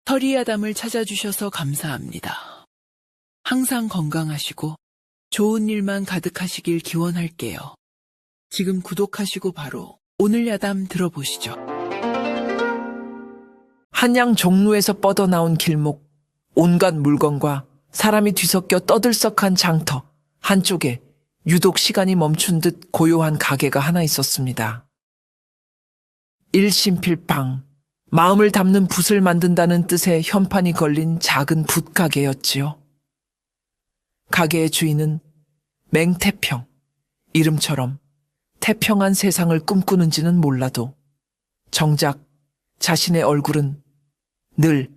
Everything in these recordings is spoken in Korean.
허리야담을 찾아주셔서 감사합니다. 항상 건강하시고 좋은 일만 가득하시길 기원할게요. 지금 구독하시고 바로 오늘 야담 들어보시죠. 한양 종로에서 뻗어나온 길목, 온갖 물건과 사람이 뒤섞여 떠들썩한 장터, 한쪽에 유독 시간이 멈춘 듯 고요한 가게가 하나 있었습니다. 일심필방, 마음을 담는 붓을 만든다는 뜻의 현판이 걸린 작은 붓가게였지요. 가게의 주인은 맹태평, 이름처럼 태평한 세상을 꿈꾸는지는 몰라도 정작 자신의 얼굴은 늘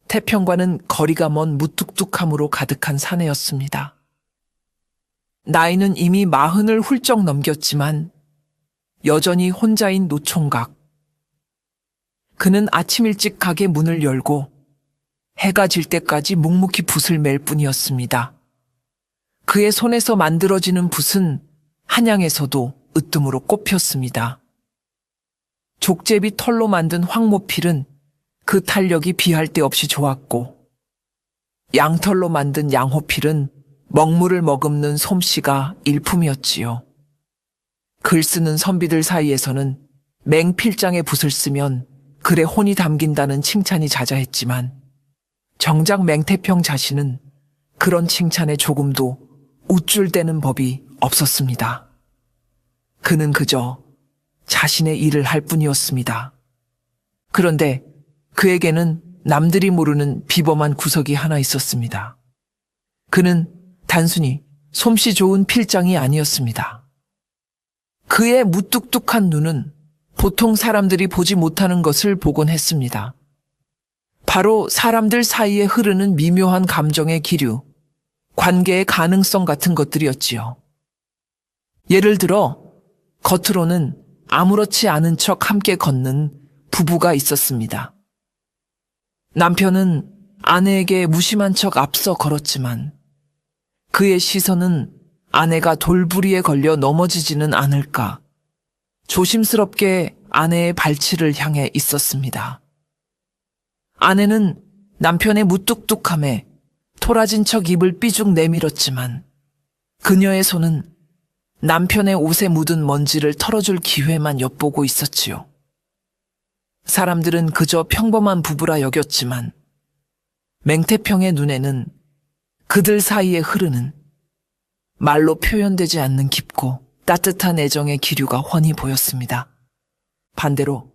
태평과는 거리가 먼 무뚝뚝함으로 가득한 사내였습니다. 나이는 이미 40을 훌쩍 넘겼지만 여전히 혼자인 노총각. 그는 아침 일찍 가게 문을 열고 해가 질 때까지 묵묵히 붓을 맬 뿐이었습니다. 그의 손에서 만들어지는 붓은 한양에서도 으뜸으로 꼽혔습니다. 족제비 털로 만든 황모필은 그 탄력이 비할 데 없이 좋았고, 양털로 만든 양호필은 먹물을 머금는 솜씨가 일품이었지요. 글 쓰는 선비들 사이에서는 맹필장의 붓을 쓰면 글에 혼이 담긴다는 칭찬이 자자했지만 정작 맹태평 자신은 그런 칭찬에 조금도 우쭐대는 법이 없었습니다. 그는 그저 자신의 일을 할 뿐이었습니다. 그런데 그에게는 남들이 모르는 비범한 구석이 하나 있었습니다. 그는 단순히 솜씨 좋은 필장이 아니었습니다. 그의 무뚝뚝한 눈은 보통 사람들이 보지 못하는 것을 보곤 했습니다. 바로 사람들 사이에 흐르는 미묘한 감정의 기류, 관계의 가능성 같은 것들이었지요. 예를 들어 겉으로는 아무렇지 않은 척 함께 걷는 부부가 있었습니다. 남편은 아내에게 무심한 척 앞서 걸었지만 그의 시선은 아내가 돌부리에 걸려 넘어지지는 않을까 조심스럽게 아내의 발치를 향해 있었습니다. 아내는 남편의 무뚝뚝함에 토라진 척 입을 삐죽 내밀었지만 그녀의 손은 남편의 옷에 묻은 먼지를 털어줄 기회만 엿보고 있었지요. 사람들은 그저 평범한 부부라 여겼지만 맹태평의 눈에는 그들 사이에 흐르는 말로 표현되지 않는 깊고 따뜻한 애정의 기류가 훤히 보였습니다. 반대로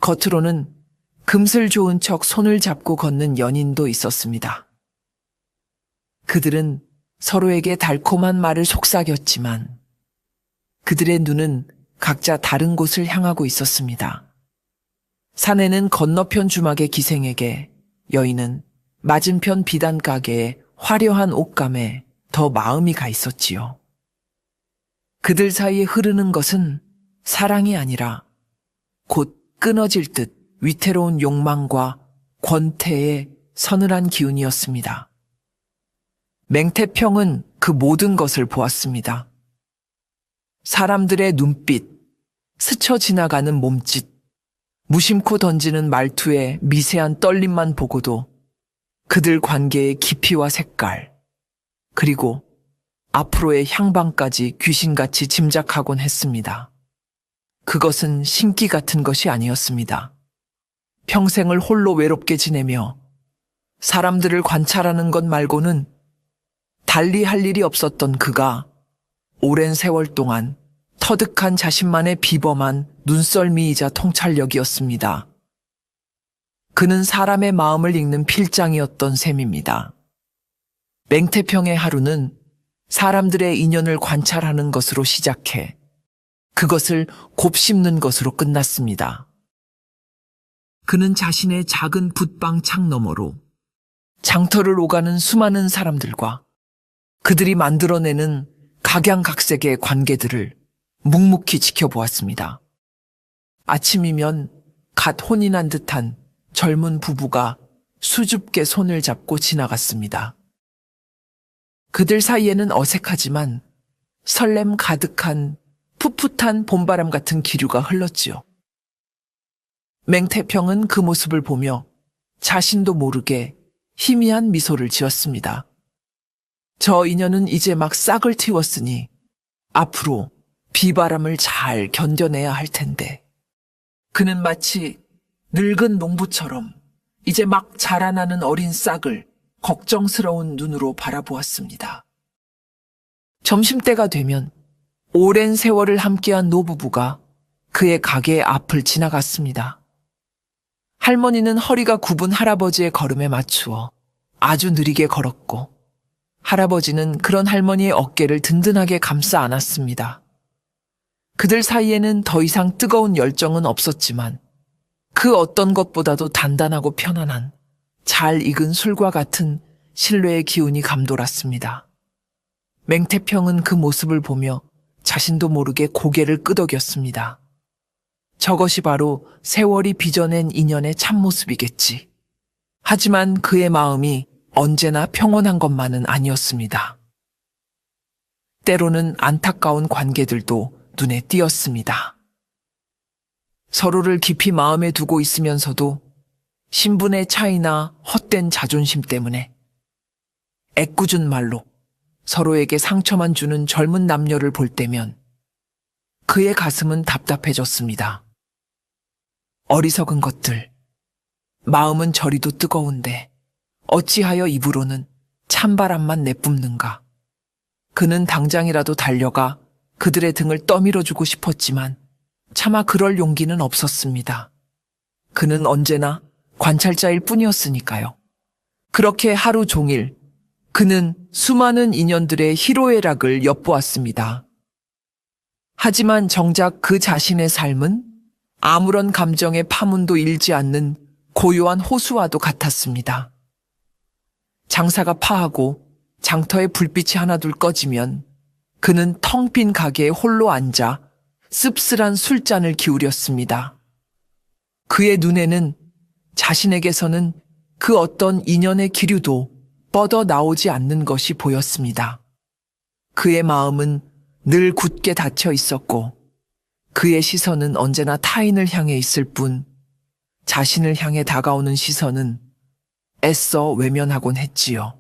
겉으로는 금슬 좋은 척 손을 잡고 걷는 연인도 있었습니다. 그들은 서로에게 달콤한 말을 속삭였지만 그들의 눈은 각자 다른 곳을 향하고 있었습니다. 사내는 건너편 주막의 기생에게, 여인은 맞은편 비단 가게의 화려한 옷감에 더 마음이 가 있었지요. 그들 사이에 흐르는 것은 사랑이 아니라 곧 끊어질 듯 위태로운 욕망과 권태의 서늘한 기운이었습니다. 맹태평은 그 모든 것을 보았습니다. 사람들의 눈빛, 스쳐 지나가는 몸짓, 무심코 던지는 말투의 미세한 떨림만 보고도 그들 관계의 깊이와 색깔, 그리고 앞으로의 향방까지 귀신같이 짐작하곤 했습니다. 그것은 신기 같은 것이 아니었습니다. 평생을 홀로 외롭게 지내며 사람들을 관찰하는 것 말고는 달리 할 일이 없었던 그가 오랜 세월 동안 터득한 자신만의 비범한 눈썰미이자 통찰력이었습니다. 그는 사람의 마음을 읽는 필장이었던 셈입니다. 맹태평의 하루는 사람들의 인연을 관찰하는 것으로 시작해 그것을 곱씹는 것으로 끝났습니다. 그는 자신의 작은 붓방 창 너머로 장터를 오가는 수많은 사람들과 그들이 만들어내는 각양각색의 관계들을 묵묵히 지켜보았습니다. 아침이면 갓 혼이 난 듯한 젊은 부부가 수줍게 손을 잡고 지나갔습니다. 그들 사이에는 어색하지만 설렘 가득한 풋풋한 봄바람 같은 기류가 흘렀지요. 맹태평은 그 모습을 보며 자신도 모르게 희미한 미소를 지었습니다. 저 인연은 이제 막 싹을 틔웠으니 앞으로 비바람을 잘 견뎌내야 할 텐데. 그는 마치 늙은 농부처럼 이제 막 자라나는 어린 싹을 걱정스러운 눈으로 바라보았습니다. 점심때가 되면 오랜 세월을 함께한 노부부가 그의 가게 앞을 지나갔습니다. 할머니는 허리가 굽은 할아버지의 걸음에 맞추어 아주 느리게 걸었고 할아버지는 그런 할머니의 어깨를 든든하게 감싸 안았습니다. 그들 사이에는 더 이상 뜨거운 열정은 없었지만 그 어떤 것보다도 단단하고 편안한 잘 익은 술과 같은 신뢰의 기운이 감돌았습니다. 맹태평은 그 모습을 보며 자신도 모르게 고개를 끄덕였습니다. 저것이 바로 세월이 빚어낸 인연의 참모습이겠지. 하지만 그의 마음이 언제나 평온한 것만은 아니었습니다. 때로는 안타까운 관계들도 눈에 띄었습니다. 서로를 깊이 마음에 두고 있으면서도 신분의 차이나 헛된 자존심 때문에 애꿎은 말로 서로에게 상처만 주는 젊은 남녀를 볼 때면 그의 가슴은 답답해졌습니다. 어리석은 것들, 마음은 저리도 뜨거운데 어찌하여 입으로는 찬바람만 내뿜는가. 그는 당장이라도 달려가 그들의 등을 떠밀어주고 싶었지만 차마 그럴 용기는 없었습니다. 그는 언제나 관찰자일 뿐이었으니까요. 그렇게 하루 종일 그는 수많은 인연들의 희로애락을 엿보았습니다. 하지만 정작 그 자신의 삶은 아무런 감정의 파문도 일지 않는 고요한 호수와도 같았습니다. 장사가 파하고 장터에 불빛이 하나둘 꺼지면 그는 텅 빈 가게에 홀로 앉아 씁쓸한 술잔을 기울였습니다. 그의 눈에는 자신에게서는 그 어떤 인연의 기류도 뻗어 나오지 않는 것이 보였습니다. 그의 마음은 늘 굳게 닫혀 있었고 그의 시선은 언제나 타인을 향해 있을 뿐 자신을 향해 다가오는 시선은 애써 외면하곤 했지요.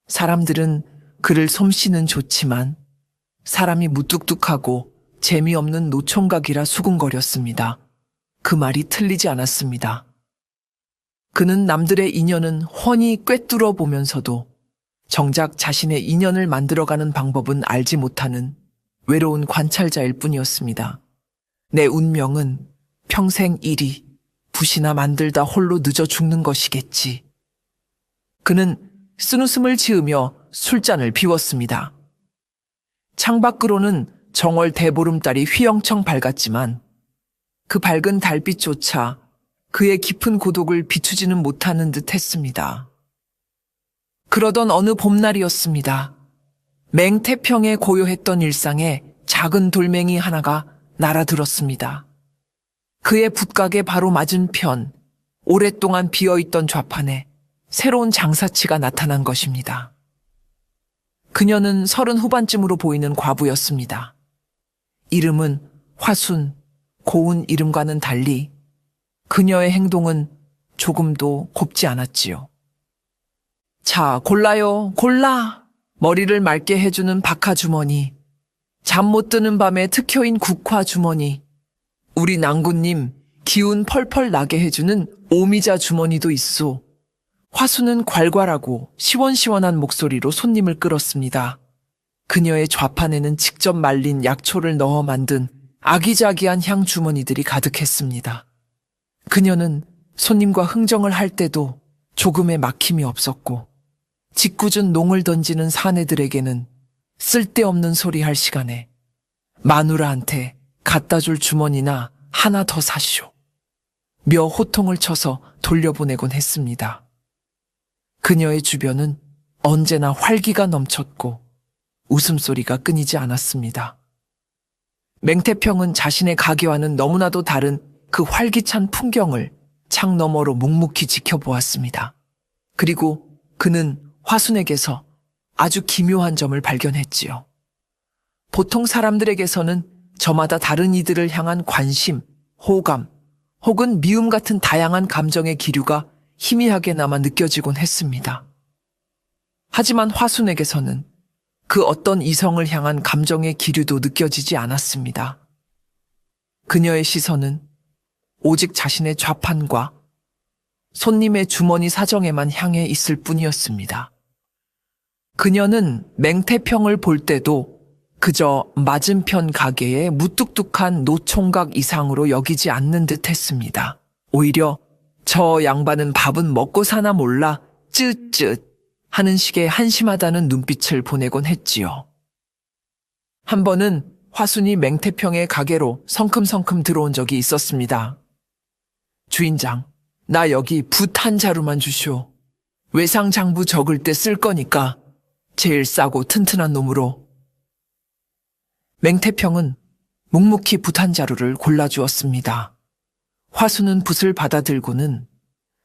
사람들은 그를 솜씨는 좋지만 사람이 무뚝뚝하고 재미없는 노총각이라 수군거렸습니다. 그 말이 틀리지 않았습니다. 그는 남들의 인연은 훤히 꿰뚫어 보면서도 정작 자신의 인연을 만들어가는 방법은 알지 못하는 외로운 관찰자일 뿐이었습니다. 내 운명은 평생 일이 붓이나 만들다 홀로 늦어 죽는 것이겠지. 그는 쓴웃음을 지으며 술잔을 비웠습니다. 창밖으로는 정월 대보름달이 휘영청 밝았지만 그 밝은 달빛조차 그의 깊은 고독을 비추지는 못하는 듯 했습니다. 그러던 어느 봄날이었습니다. 맹태평에 고요했던 일상에 작은 돌멩이 하나가 날아들었습니다. 그의 붓가게 바로 맞은편 오랫동안 비어있던 좌판에 새로운 장사치가 나타난 것입니다. 그녀는 30 후반쯤으로 보이는 과부였습니다. 이름은 화순, 고운 이름과는 달리 그녀의 행동은 조금도 곱지 않았지요. 자, 골라요, 골라! 머리를 맑게 해주는 박하 주머니, 잠 못 드는 밤에 특효인 국화 주머니, 우리 낭구님 기운 펄펄 나게 해주는 오미자 주머니도 있소. 화수는 괄괄하고 시원시원한 목소리로 손님을 끌었습니다. 그녀의 좌판에는 직접 말린 약초를 넣어 만든 아기자기한 향 주머니들이 가득했습니다. 그녀는 손님과 흥정을 할 때도 조금의 막힘이 없었고 짓궂은 농을 던지는 사내들에게는 쓸데없는 소리 할 시간에 마누라한테 갖다 줄 주머니나 하나 더 사시오. 며 호통을 쳐서 돌려보내곤 했습니다. 그녀의 주변은 언제나 활기가 넘쳤고 웃음소리가 끊이지 않았습니다. 맹태평은 자신의 가게와는 너무나도 다른 그 활기찬 풍경을 창 너머로 묵묵히 지켜보았습니다. 그리고 그는 화순에게서 아주 기묘한 점을 발견했지요. 보통 사람들에게서는 저마다 다른 이들을 향한 관심, 호감, 혹은 미움 같은 다양한 감정의 기류가 희미하게 남아 느껴지곤 했습니다. 하지만 화순에게서는 그 어떤 이성을 향한 감정의 기류도 느껴지지 않았습니다. 그녀의 시선은 오직 자신의 좌판과 손님의 주머니 사정에만 향해 있을 뿐이었습니다. 그녀는 맹태평을 볼 때도 그저 맞은편 가게의 무뚝뚝한 노총각 이상으로 여기지 않는 듯 했습니다. 오히려 저 양반은 밥은 먹고 사나 몰라 쯧쯧 하는 식의 한심하다는 눈빛을 보내곤 했지요. 한 번은 화순이 맹태평의 가게로 성큼성큼 들어온 적이 있었습니다. 주인장, 나 여기 붓 한 자루만 주시오. 외상장부 적을 때 쓸 거니까 제일 싸고 튼튼한 놈으로. 맹태평은 묵묵히 붓 한 자루를 골라주었습니다. 화순은 붓을 받아들고는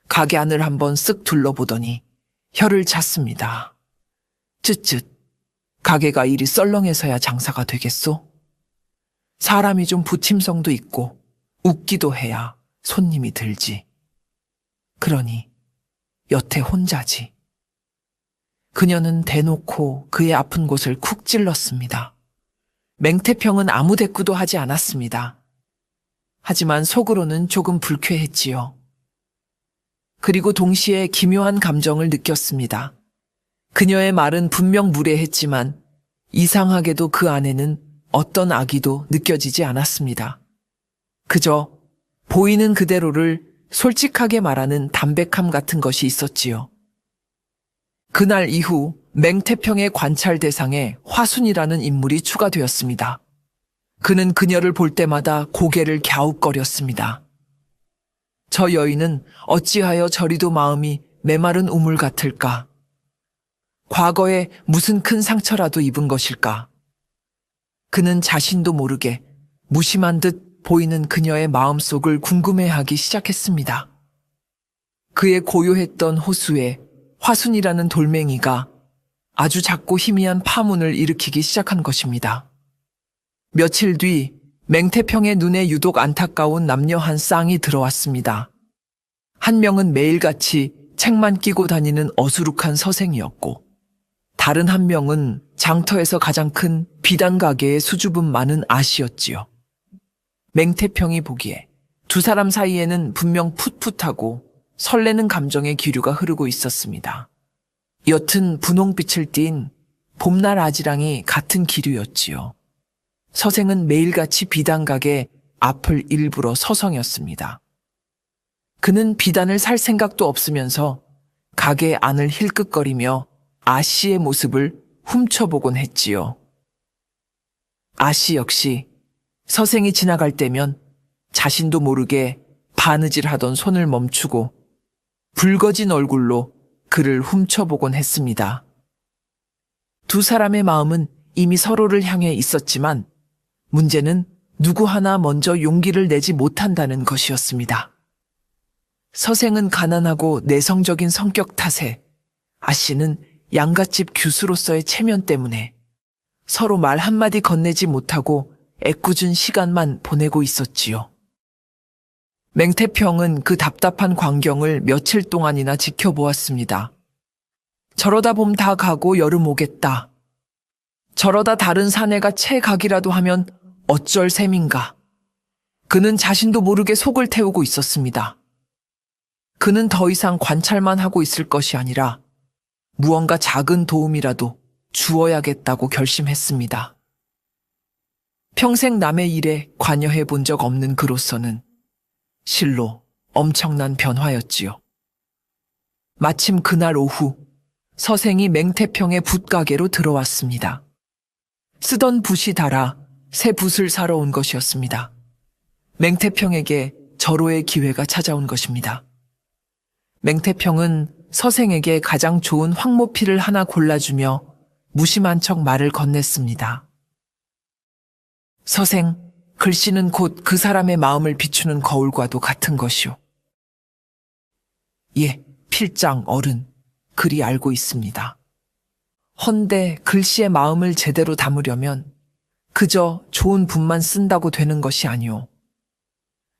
가게 안을 한번 쓱 둘러보더니 혀를 찼습니다. 쯧쯧, 가게가 이리 썰렁해서야 장사가 되겠소? 사람이 좀 부침성도 있고 웃기도 해야 손님이 들지. 그러니 여태 혼자지. 그녀는 대놓고 그의 아픈 곳을 쿡 찔렀습니다. 맹태평은 아무 대꾸도 하지 않았습니다. 하지만 속으로는 조금 불쾌했지요. 그리고 동시에 기묘한 감정을 느꼈습니다. 그녀의 말은 분명 무례했지만 이상하게도 그 안에는 어떤 악의도 느껴지지 않았습니다. 그저 보이는 그대로를 솔직하게 말하는 담백함 같은 것이 있었지요. 그날 이후 맹태평의 관찰 대상에 화순이라는 인물이 추가되었습니다. 그는 그녀를 볼 때마다 고개를 갸웃거렸습니다. 저 여인은 어찌하여 저리도 마음이 메마른 우물 같을까? 과거에 무슨 큰 상처라도 입은 것일까? 그는 자신도 모르게 무심한 듯 보이는 그녀의 마음속을 궁금해하기 시작했습니다. 그의 고요했던 호수에 화순이라는 돌멩이가 아주 작고 희미한 파문을 일으키기 시작한 것입니다. 며칠 뒤 맹태평의 눈에 유독 안타까운 남녀 한 쌍이 들어왔습니다. 한 명은 매일같이 책만 끼고 다니는 어수룩한 서생이었고, 다른 한 명은 장터에서 가장 큰 비단 가게의 수줍음 많은 아씨였지요. 맹태평이 보기에 두 사람 사이에는 분명 풋풋하고 설레는 감정의 기류가 흐르고 있었습니다. 옅은 분홍빛을 띤 봄날 아지랑이 같은 기류였지요. 서생은 매일같이 비단 가게 앞을 일부러 서성였습니다. 그는 비단을 살 생각도 없으면서 가게 안을 힐끗거리며 아씨의 모습을 훔쳐보곤 했지요. 아씨 역시 서생이 지나갈 때면 자신도 모르게 바느질하던 손을 멈추고 붉어진 얼굴로 그를 훔쳐보곤 했습니다. 두 사람의 마음은 이미 서로를 향해 있었지만 문제는 누구 하나 먼저 용기를 내지 못한다는 것이었습니다. 서생은 가난하고 내성적인 성격 탓에 아씨는 양갓집 규수로서의 체면 때문에 서로 말 한마디 건네지 못하고 애꿎은 시간만 보내고 있었지요. 맹태평은 그 답답한 광경을 며칠 동안이나 지켜보았습니다. 저러다 봄 다 가고 여름 오겠다. 저러다 다른 사내가 채 가기라도 하면 어쩔 셈인가. 그는 자신도 모르게 속을 태우고 있었습니다. 그는 더 이상 관찰만 하고 있을 것이 아니라 무언가 작은 도움이라도 주어야겠다고 결심했습니다. 평생 남의 일에 관여해 본 적 없는 그로서는 실로 엄청난 변화였지요. 마침 그날 오후 서생이 맹태평의 붓가게로 들어왔습니다. 쓰던 붓이 닳아 새 붓을 사러 온 것이었습니다. 맹태평에게 절호의 기회가 찾아온 것입니다. 맹태평은 서생에게 가장 좋은 황모피를 하나 골라주며 무심한 척 말을 건넸습니다. 서생, 글씨는 곧 그 사람의 마음을 비추는 거울과도 같은 것이오. 예, 필장 어른, 그리 알고 있습니다. 헌데 글씨의 마음을 제대로 담으려면 그저 좋은 붓만 쓴다고 되는 것이 아니오.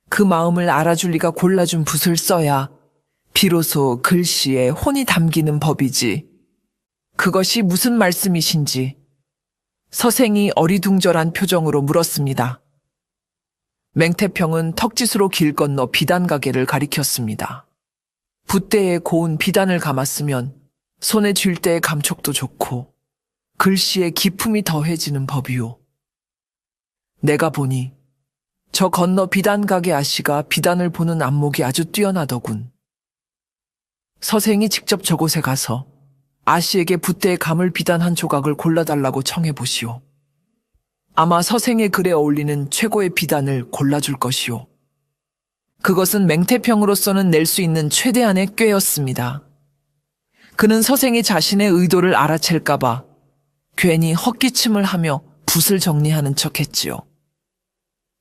그 마음을 알아줄 리가 골라준 붓을 써야 비로소 글씨에 혼이 담기는 법이지. 그것이 무슨 말씀이신지 서생이 어리둥절한 표정으로 물었습니다. 맹태평은 턱짓으로 길 건너 비단 가게를 가리켰습니다. 붓대에 고운 비단을 감았으면 손에 쥘 때의 감촉도 좋고 글씨의 기품이 더해지는 법이오. 내가 보니 저 건너 비단 가게 아씨가 비단을 보는 안목이 아주 뛰어나더군. 서생이 직접 저곳에 가서 아씨에게 붓대에 감을 비단 한 조각을 골라달라고 청해보시오. 아마 서생의 글에 어울리는 최고의 비단을 골라줄 것이오. 그것은 맹태평으로서는 낼 수 있는 최대한의 꾀였습니다. 그는 서생이 자신의 의도를 알아챌까봐 괜히 헛기침을 하며 붓을 정리하는 척했지요.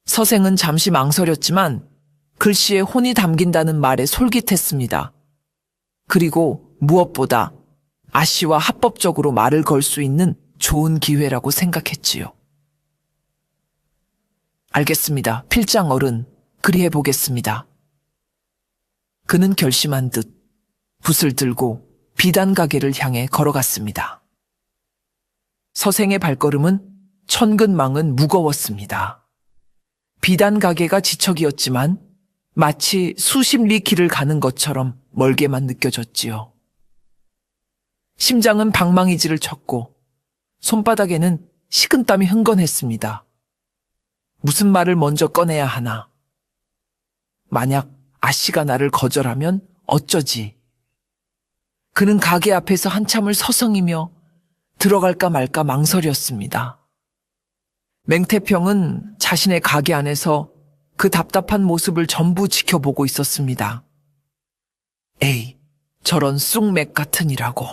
서생은 잠시 망설였지만 글씨에 혼이 담긴다는 말에 솔깃했습니다. 그리고 무엇보다 아씨와 합법적으로 말을 걸 수 있는 좋은 기회라고 생각했지요. 알겠습니다. 필장 어른, 그리해 보겠습니다. 그는 결심한 듯 붓을 들고 비단 가게를 향해 걸어갔습니다. 서생의 발걸음은 천근망은 무거웠습니다. 비단 가게가 지척이었지만 마치 수십 리 길을 가는 것처럼 멀게만 느껴졌지요. 심장은 방망이질을 쳤고 손바닥에는 식은땀이 흥건했습니다. 무슨 말을 먼저 꺼내야 하나? 만약 아씨가 나를 거절하면 어쩌지? 그는 가게 앞에서 한참을 서성이며 들어갈까 말까 망설였습니다. 맹태평은 자신의 가게 안에서 그 답답한 모습을 전부 지켜보고 있었습니다. 에이, 저런 쑥맥 같으니라고.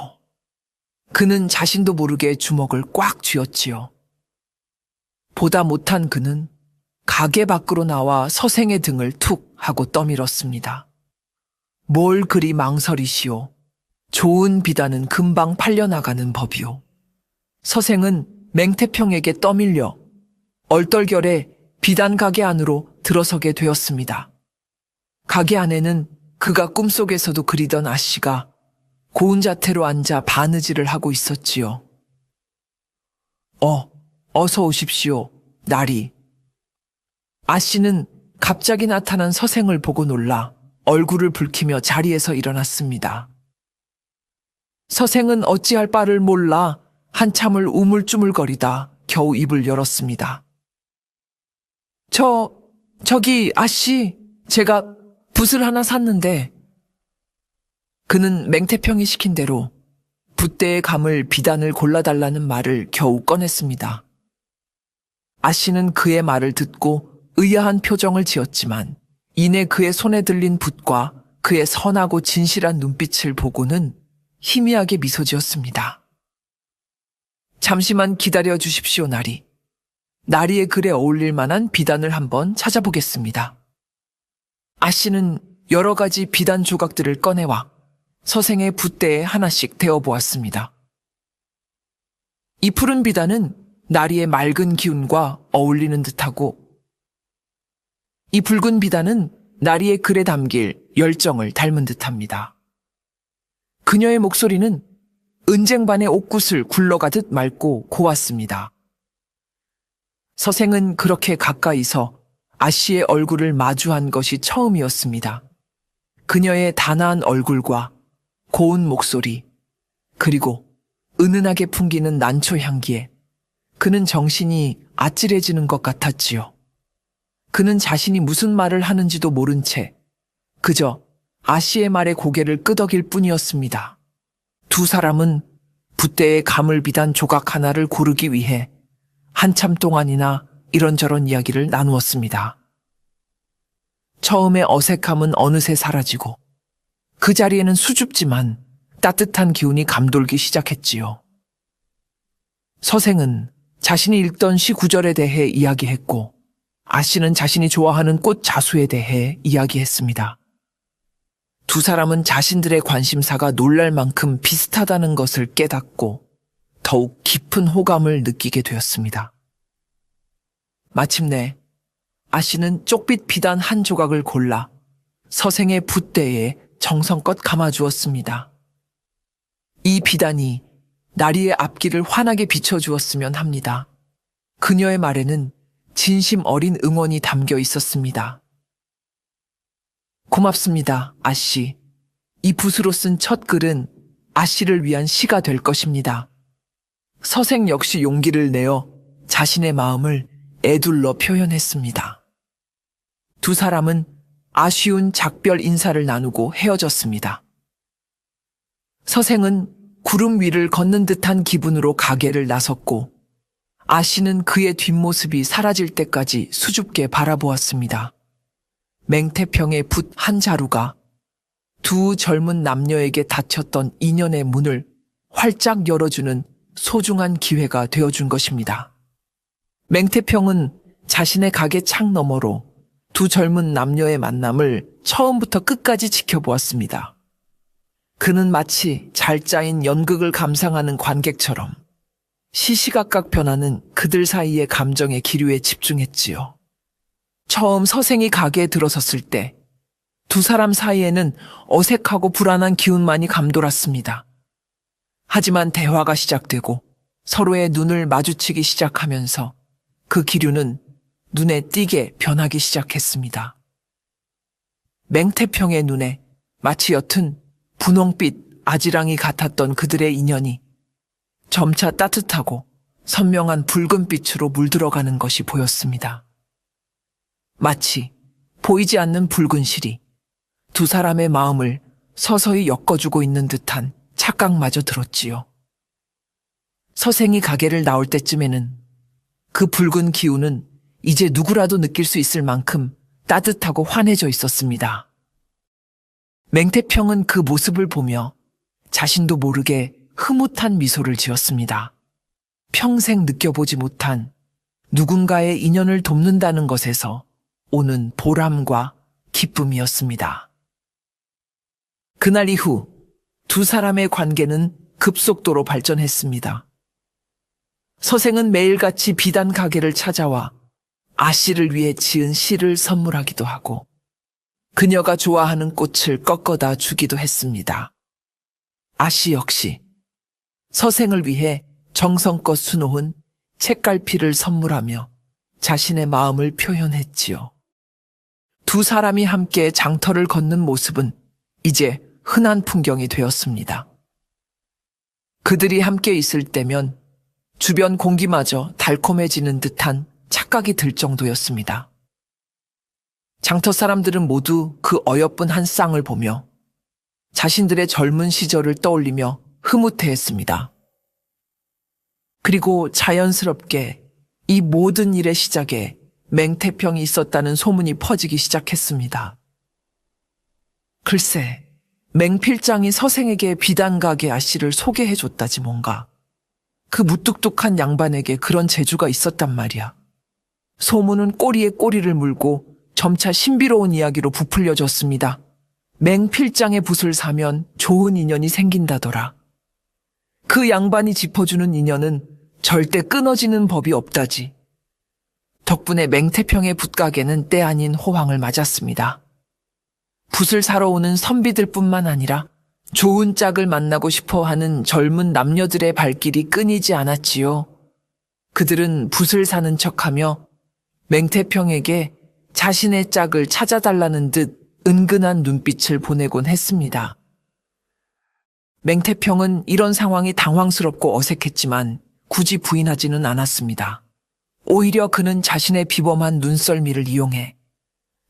그는 자신도 모르게 주먹을 꽉 쥐었지요. 보다 못한 그는 가게 밖으로 나와 서생의 등을 툭 하고 떠밀었습니다. 뭘 그리 망설이시오. 좋은 비단은 금방 팔려나가는 법이오. 서생은 맹태평에게 떠밀려 얼떨결에 비단 가게 안으로 들어서게 되었습니다. 가게 안에는 그가 꿈속에서도 그리던 아씨가 고운 자태로 앉아 바느질을 하고 있었지요. 어서 오십시오, 나리. 아씨는 갑자기 나타난 서생을 보고 놀라 얼굴을 붉히며 자리에서 일어났습니다. 서생은 어찌할 바를 몰라 한참을 우물쭈물거리다 겨우 입을 열었습니다. 저기 아씨, 제가 붓을 하나 샀는데. 그는 맹태평이 시킨 대로 붓대에 감을 비단을 골라달라는 말을 겨우 꺼냈습니다. 아씨는 그의 말을 듣고 의아한 표정을 지었지만 이내 그의 손에 들린 붓과 그의 선하고 진실한 눈빛을 보고는 희미하게 미소 지었습니다. 잠시만 기다려 주십시오, 나리. 나리의 글에 어울릴 만한 비단을 한번 찾아보겠습니다. 아씨는 여러 가지 비단 조각들을 꺼내와 서생의 붓대에 하나씩 대어보았습니다. 이 푸른 비단은 나리의 맑은 기운과 어울리는 듯하고 이 붉은 비단은 나리의 글에 담길 열정을 닮은 듯합니다. 그녀의 목소리는 은쟁반의 옥굿을 굴러가듯 맑고 고왔습니다. 서생은 그렇게 가까이서 아씨의 얼굴을 마주한 것이 처음이었습니다. 그녀의 단아한 얼굴과 고운 목소리, 그리고 은은하게 풍기는 난초 향기에 그는 정신이 아찔해지는 것 같았지요. 그는 자신이 무슨 말을 하는지도 모른 채 그저 아씨의 말에 고개를 끄덕일 뿐이었습니다. 두 사람은 붓대에 감을 비단 조각 하나를 고르기 위해 한참 동안이나 이런저런 이야기를 나누었습니다. 처음에 어색함은 어느새 사라지고 그 자리에는 수줍지만 따뜻한 기운이 감돌기 시작했지요. 서생은 자신이 읽던 시 구절에 대해 이야기했고 아씨는 자신이 좋아하는 꽃 자수에 대해 이야기했습니다. 두 사람은 자신들의 관심사가 놀랄 만큼 비슷하다는 것을 깨닫고 더욱 깊은 호감을 느끼게 되었습니다. 마침내 아씨는 쪽빛 비단 한 조각을 골라 서생의 붓대에 정성껏 감아주었습니다. 이 비단이 나리의 앞길을 환하게 비춰주었으면 합니다. 그녀의 말에는 진심 어린 응원이 담겨 있었습니다. 고맙습니다, 아씨. 이 붓으로 쓴 첫 글은 아씨를 위한 시가 될 것입니다. 서생 역시 용기를 내어 자신의 마음을 애둘러 표현했습니다. 두 사람은 아쉬운 작별 인사를 나누고 헤어졌습니다. 서생은 구름 위를 걷는 듯한 기분으로 가게를 나섰고 아씨는 그의 뒷모습이 사라질 때까지 수줍게 바라보았습니다. 맹태평의 붓 한 자루가 두 젊은 남녀에게 닫혔던 인연의 문을 활짝 열어주는 소중한 기회가 되어준 것입니다. 맹태평은 자신의 가게 창 너머로 두 젊은 남녀의 만남을 처음부터 끝까지 지켜보았습니다. 그는 마치 잘 짜인 연극을 감상하는 관객처럼 시시각각 변하는 그들 사이의 감정의 기류에 집중했지요. 처음 서생이 가게에 들어섰을 때 두 사람 사이에는 어색하고 불안한 기운만이 감돌았습니다. 하지만 대화가 시작되고 서로의 눈을 마주치기 시작하면서 그 기류는 눈에 띄게 변하기 시작했습니다. 맹태평의 눈에 마치 옅은 분홍빛 아지랑이 같았던 그들의 인연이 점차 따뜻하고 선명한 붉은 빛으로 물들어가는 것이 보였습니다. 마치 보이지 않는 붉은 실이 두 사람의 마음을 서서히 엮어주고 있는 듯한 착각마저 들었지요. 서생이 가게를 나올 때쯤에는 그 붉은 기운은 이제 누구라도 느낄 수 있을 만큼 따뜻하고 환해져 있었습니다. 맹태평은 그 모습을 보며 자신도 모르게 흐뭇한 미소를 지었습니다. 평생 느껴보지 못한 누군가의 인연을 돕는다는 것에서 오는 보람과 기쁨이었습니다. 그날 이후 두 사람의 관계는 급속도로 발전했습니다. 서생은 매일같이 비단 가게를 찾아와 아씨를 위해 지은 시를 선물하기도 하고 그녀가 좋아하는 꽃을 꺾어다 주기도 했습니다. 아씨 역시 서생을 위해 정성껏 수놓은 책갈피를 선물하며 자신의 마음을 표현했지요. 두 사람이 함께 장터를 걷는 모습은 이제 흔한 풍경이 되었습니다. 그들이 함께 있을 때면 주변 공기마저 달콤해지는 듯한 착각이 들 정도였습니다. 장터 사람들은 모두 그 어여쁜 한 쌍을 보며 자신들의 젊은 시절을 떠올리며 흐뭇해했습니다. 그리고 자연스럽게 이 모든 일의 시작에 맹태평이 있었다는 소문이 퍼지기 시작했습니다. 글쎄, 맹필장이 서생에게 비단 가게 아씨를 소개해줬다지 뭔가. 그 무뚝뚝한 양반에게 그런 재주가 있었단 말이야. 소문은 꼬리에 꼬리를 물고 점차 신비로운 이야기로 부풀려졌습니다. 맹필장의 붓을 사면 좋은 인연이 생긴다더라. 그 양반이 짚어주는 인연은 절대 끊어지는 법이 없다지. 덕분에 맹태평의 붓가게는 때 아닌 호황을 맞았습니다. 붓을 사러 오는 선비들뿐만 아니라 좋은 짝을 만나고 싶어하는 젊은 남녀들의 발길이 끊이지 않았지요. 그들은 붓을 사는 척하며 맹태평에게 자신의 짝을 찾아달라는 듯 은근한 눈빛을 보내곤 했습니다. 맹태평은 이런 상황이 당황스럽고 어색했지만 굳이 부인하지는 않았습니다. 오히려 그는 자신의 비범한 눈썰미를 이용해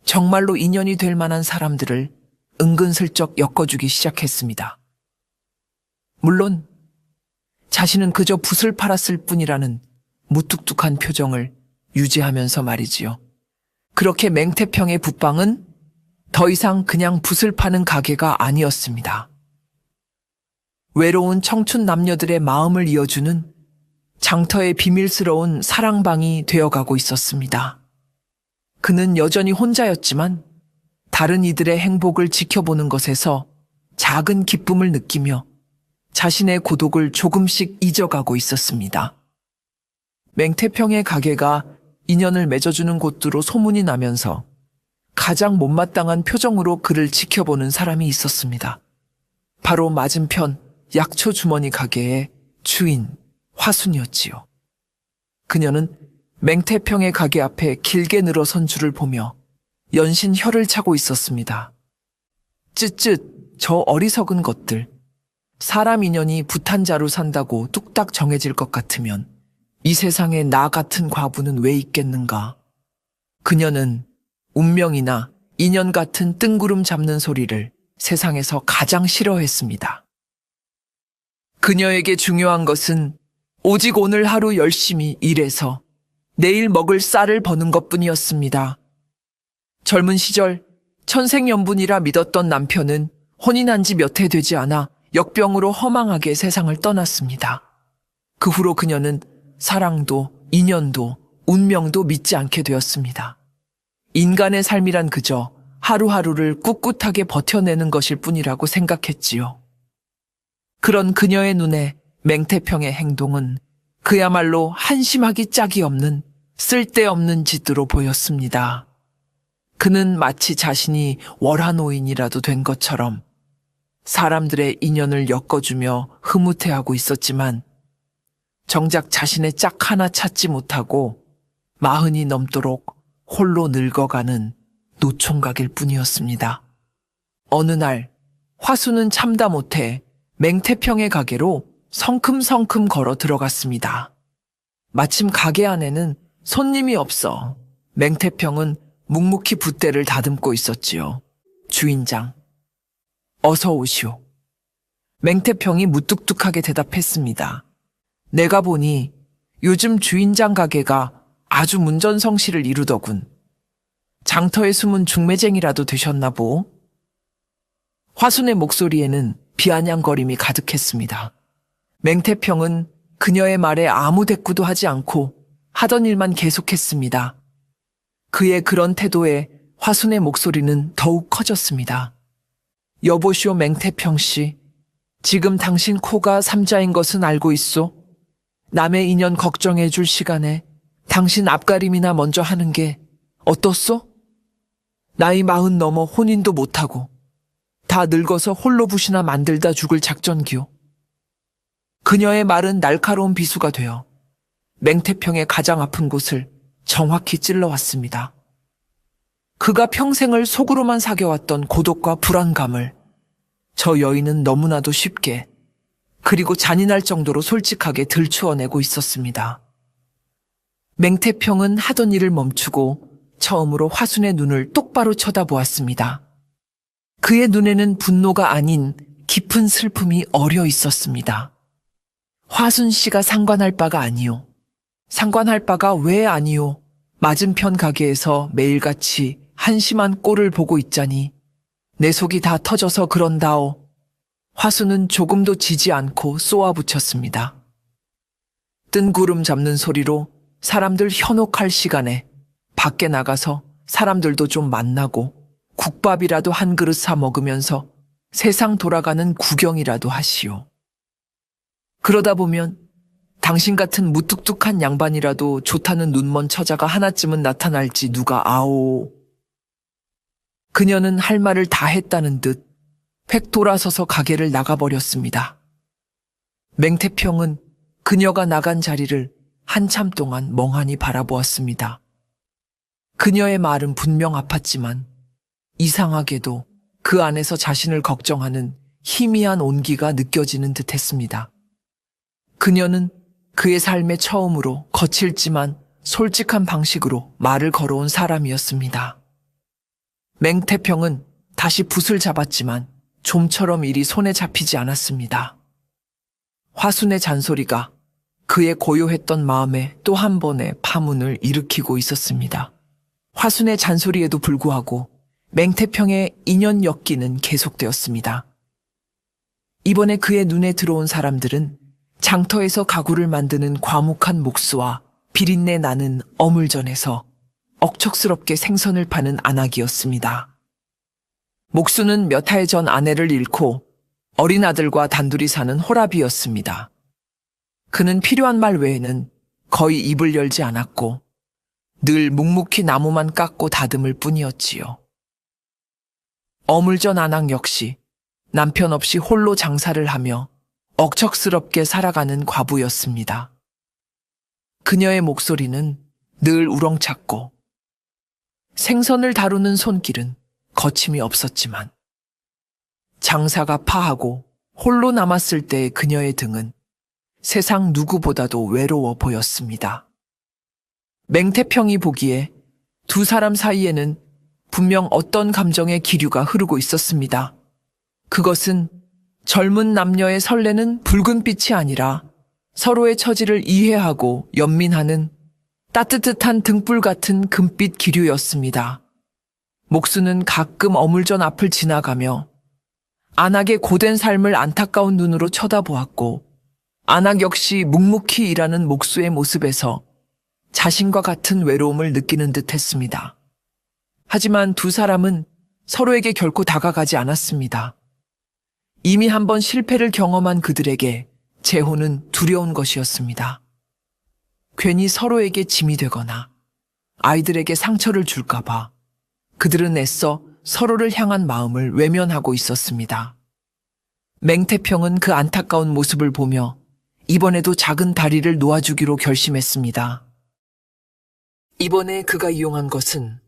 정말로 인연이 될 만한 사람들을 은근슬쩍 엮어주기 시작했습니다. 물론 자신은 그저 붓을 팔았을 뿐이라는 무뚝뚝한 표정을 유지하면서 말이지요. 그렇게 맹태평의 붓방은 더 이상 그냥 붓을 파는 가게가 아니었습니다. 외로운 청춘 남녀들의 마음을 이어주는 장터의 비밀스러운 사랑방이 되어가고 있었습니다. 그는 여전히 혼자였지만 다른 이들의 행복을 지켜보는 것에서 작은 기쁨을 느끼며 자신의 고독을 조금씩 잊어가고 있었습니다. 맹태평의 가게가 인연을 맺어주는 곳으로 소문이 나면서 가장 못마땅한 표정으로 그를 지켜보는 사람이 있었습니다. 바로 맞은편 약초 주머니 가게의 주인 화순이었지요. 그녀는 맹태평의 가게 앞에 길게 늘어선 줄을 보며 연신 혀를 차고 있었습니다. 쯧쯧, 저 어리석은 것들. 사람 인연이 부탄자로 산다고 뚝딱 정해질 것 같으면 이 세상에 나 같은 과부는 왜 있겠는가. 그녀는 운명이나 인연 같은 뜬구름 잡는 소리를 세상에서 가장 싫어했습니다. 그녀에게 중요한 것은 오직 오늘 하루 열심히 일해서 내일 먹을 쌀을 버는 것뿐이었습니다. 젊은 시절 천생연분이라 믿었던 남편은 혼인한 지 몇 해 되지 않아 역병으로 허망하게 세상을 떠났습니다. 그 후로 그녀는 사랑도 인연도 운명도 믿지 않게 되었습니다. 인간의 삶이란 그저 하루하루를 꿋꿋하게 버텨내는 것일 뿐이라고 생각했지요. 그런 그녀의 눈에 맹태평의 행동은 그야말로 한심하기 짝이 없는 쓸데없는 짓으로 보였습니다. 그는 마치 자신이 월화노인이라도 된 것처럼 사람들의 인연을 엮어주며 흐뭇해하고 있었지만 정작 자신의 짝 하나 찾지 못하고 40이 넘도록 홀로 늙어가는 노총각일 뿐이었습니다. 어느 날 화수는 참다 못해 맹태평의 가게로 성큼성큼 걸어 들어갔습니다. 마침 가게 안에는 손님이 없어 맹태평은 묵묵히 붓대를 다듬고 있었지요. 주인장, 어서 오시오. 맹태평이 무뚝뚝하게 대답했습니다. 내가 보니 요즘 주인장 가게가 아주 문전성시를 이루더군. 장터에 숨은 중매쟁이라도 되셨나 보. 화순의 목소리에는 비아냥거림이 가득했습니다. 맹태평은 그녀의 말에 아무 대꾸도 하지 않고 하던 일만 계속했습니다. 그의 그런 태도에 화순의 목소리는 더욱 커졌습니다. 여보시오 맹태평 씨, 지금 당신 코가 삼자인 것은 알고 있소? 남의 인연 걱정해 줄 시간에 당신 앞가림이나 먼저 하는 게 어떻소? 나이 40 넘어 혼인도 못하고 다 늙어서 홀로 부시나 만들다 죽을 작전기요. 그녀의 말은 날카로운 비수가 되어 맹태평의 가장 아픈 곳을 정확히 찔러왔습니다. 그가 평생을 속으로만 사겨왔던 고독과 불안감을 저 여인은 너무나도 쉽게 그리고 잔인할 정도로 솔직하게 들추어내고 있었습니다. 맹태평은 하던 일을 멈추고 처음으로 화순의 눈을 똑바로 쳐다보았습니다. 그의 눈에는 분노가 아닌 깊은 슬픔이 어려 있었습니다. 화순 씨가 상관할 바가 아니오. 상관할 바가 왜 아니오. 맞은편 가게에서 매일같이 한심한 꼴을 보고 있자니 내 속이 다 터져서 그런다오. 화순은 조금도 지지 않고 쏘아붙였습니다. 뜬구름 잡는 소리로 사람들 현혹할 시간에 밖에 나가서 사람들도 좀 만나고 국밥이라도 한 그릇 사 먹으면서 세상 돌아가는 구경이라도 하시오. 그러다 보면 당신 같은 무뚝뚝한 양반이라도 좋다는 눈먼 처자가 하나쯤은 나타날지 누가 아오. 그녀는 할 말을 다 했다는 듯 획 돌아서서 가게를 나가버렸습니다. 맹태평은 그녀가 나간 자리를 한참 동안 멍하니 바라보았습니다. 그녀의 말은 분명 아팠지만 이상하게도 그 안에서 자신을 걱정하는 희미한 온기가 느껴지는 듯했습니다. 그녀는 그의 삶에 처음으로 거칠지만 솔직한 방식으로 말을 걸어온 사람이었습니다. 맹태평은 다시 붓을 잡았지만 좀처럼 일이 손에 잡히지 않았습니다. 화순의 잔소리가 그의 고요했던 마음에 또 한 번의 파문을 일으키고 있었습니다. 화순의 잔소리에도 불구하고 맹태평의 인연 엮기는 계속되었습니다. 이번에 그의 눈에 들어온 사람들은 장터에서 가구를 만드는 과묵한 목수와 비린내 나는 어물전에서 억척스럽게 생선을 파는 안악이었습니다. 목수는 몇 해 전 아내를 잃고 어린 아들과 단둘이 사는 호랍이었습니다. 그는 필요한 말 외에는 거의 입을 열지 않았고 늘 묵묵히 나무만 깎고 다듬을 뿐이었지요. 어물전 안악 역시 남편 없이 홀로 장사를 하며 억척스럽게 살아가는 과부였습니다. 그녀의 목소리는 늘 우렁찼고 생선을 다루는 손길은 거침이 없었지만 장사가 파하고 홀로 남았을 때의 그녀의 등은 세상 누구보다도 외로워 보였습니다. 맹태평이 보기에 두 사람 사이에는 분명 어떤 감정의 기류가 흐르고 있었습니다. 그것은 젊은 남녀의 설레는 붉은 빛이 아니라 서로의 처지를 이해하고 연민하는 따뜻한 등불 같은 금빛 기류였습니다. 목수는 가끔 어물전 앞을 지나가며 안악의 고된 삶을 안타까운 눈으로 쳐다보았고 안악 역시 묵묵히 일하는 목수의 모습에서 자신과 같은 외로움을 느끼는 듯 했습니다. 하지만 두 사람은 서로에게 결코 다가가지 않았습니다. 이미 한번 실패를 경험한 그들에게 재혼은 두려운 것이었습니다. 괜히 서로에게 짐이 되거나 아이들에게 상처를 줄까봐 그들은 애써 서로를 향한 마음을 외면하고 있었습니다. 맹태평은 그 안타까운 모습을 보며 이번에도 작은 다리를 놓아주기로 결심했습니다. 이번에 그가 이용한 것은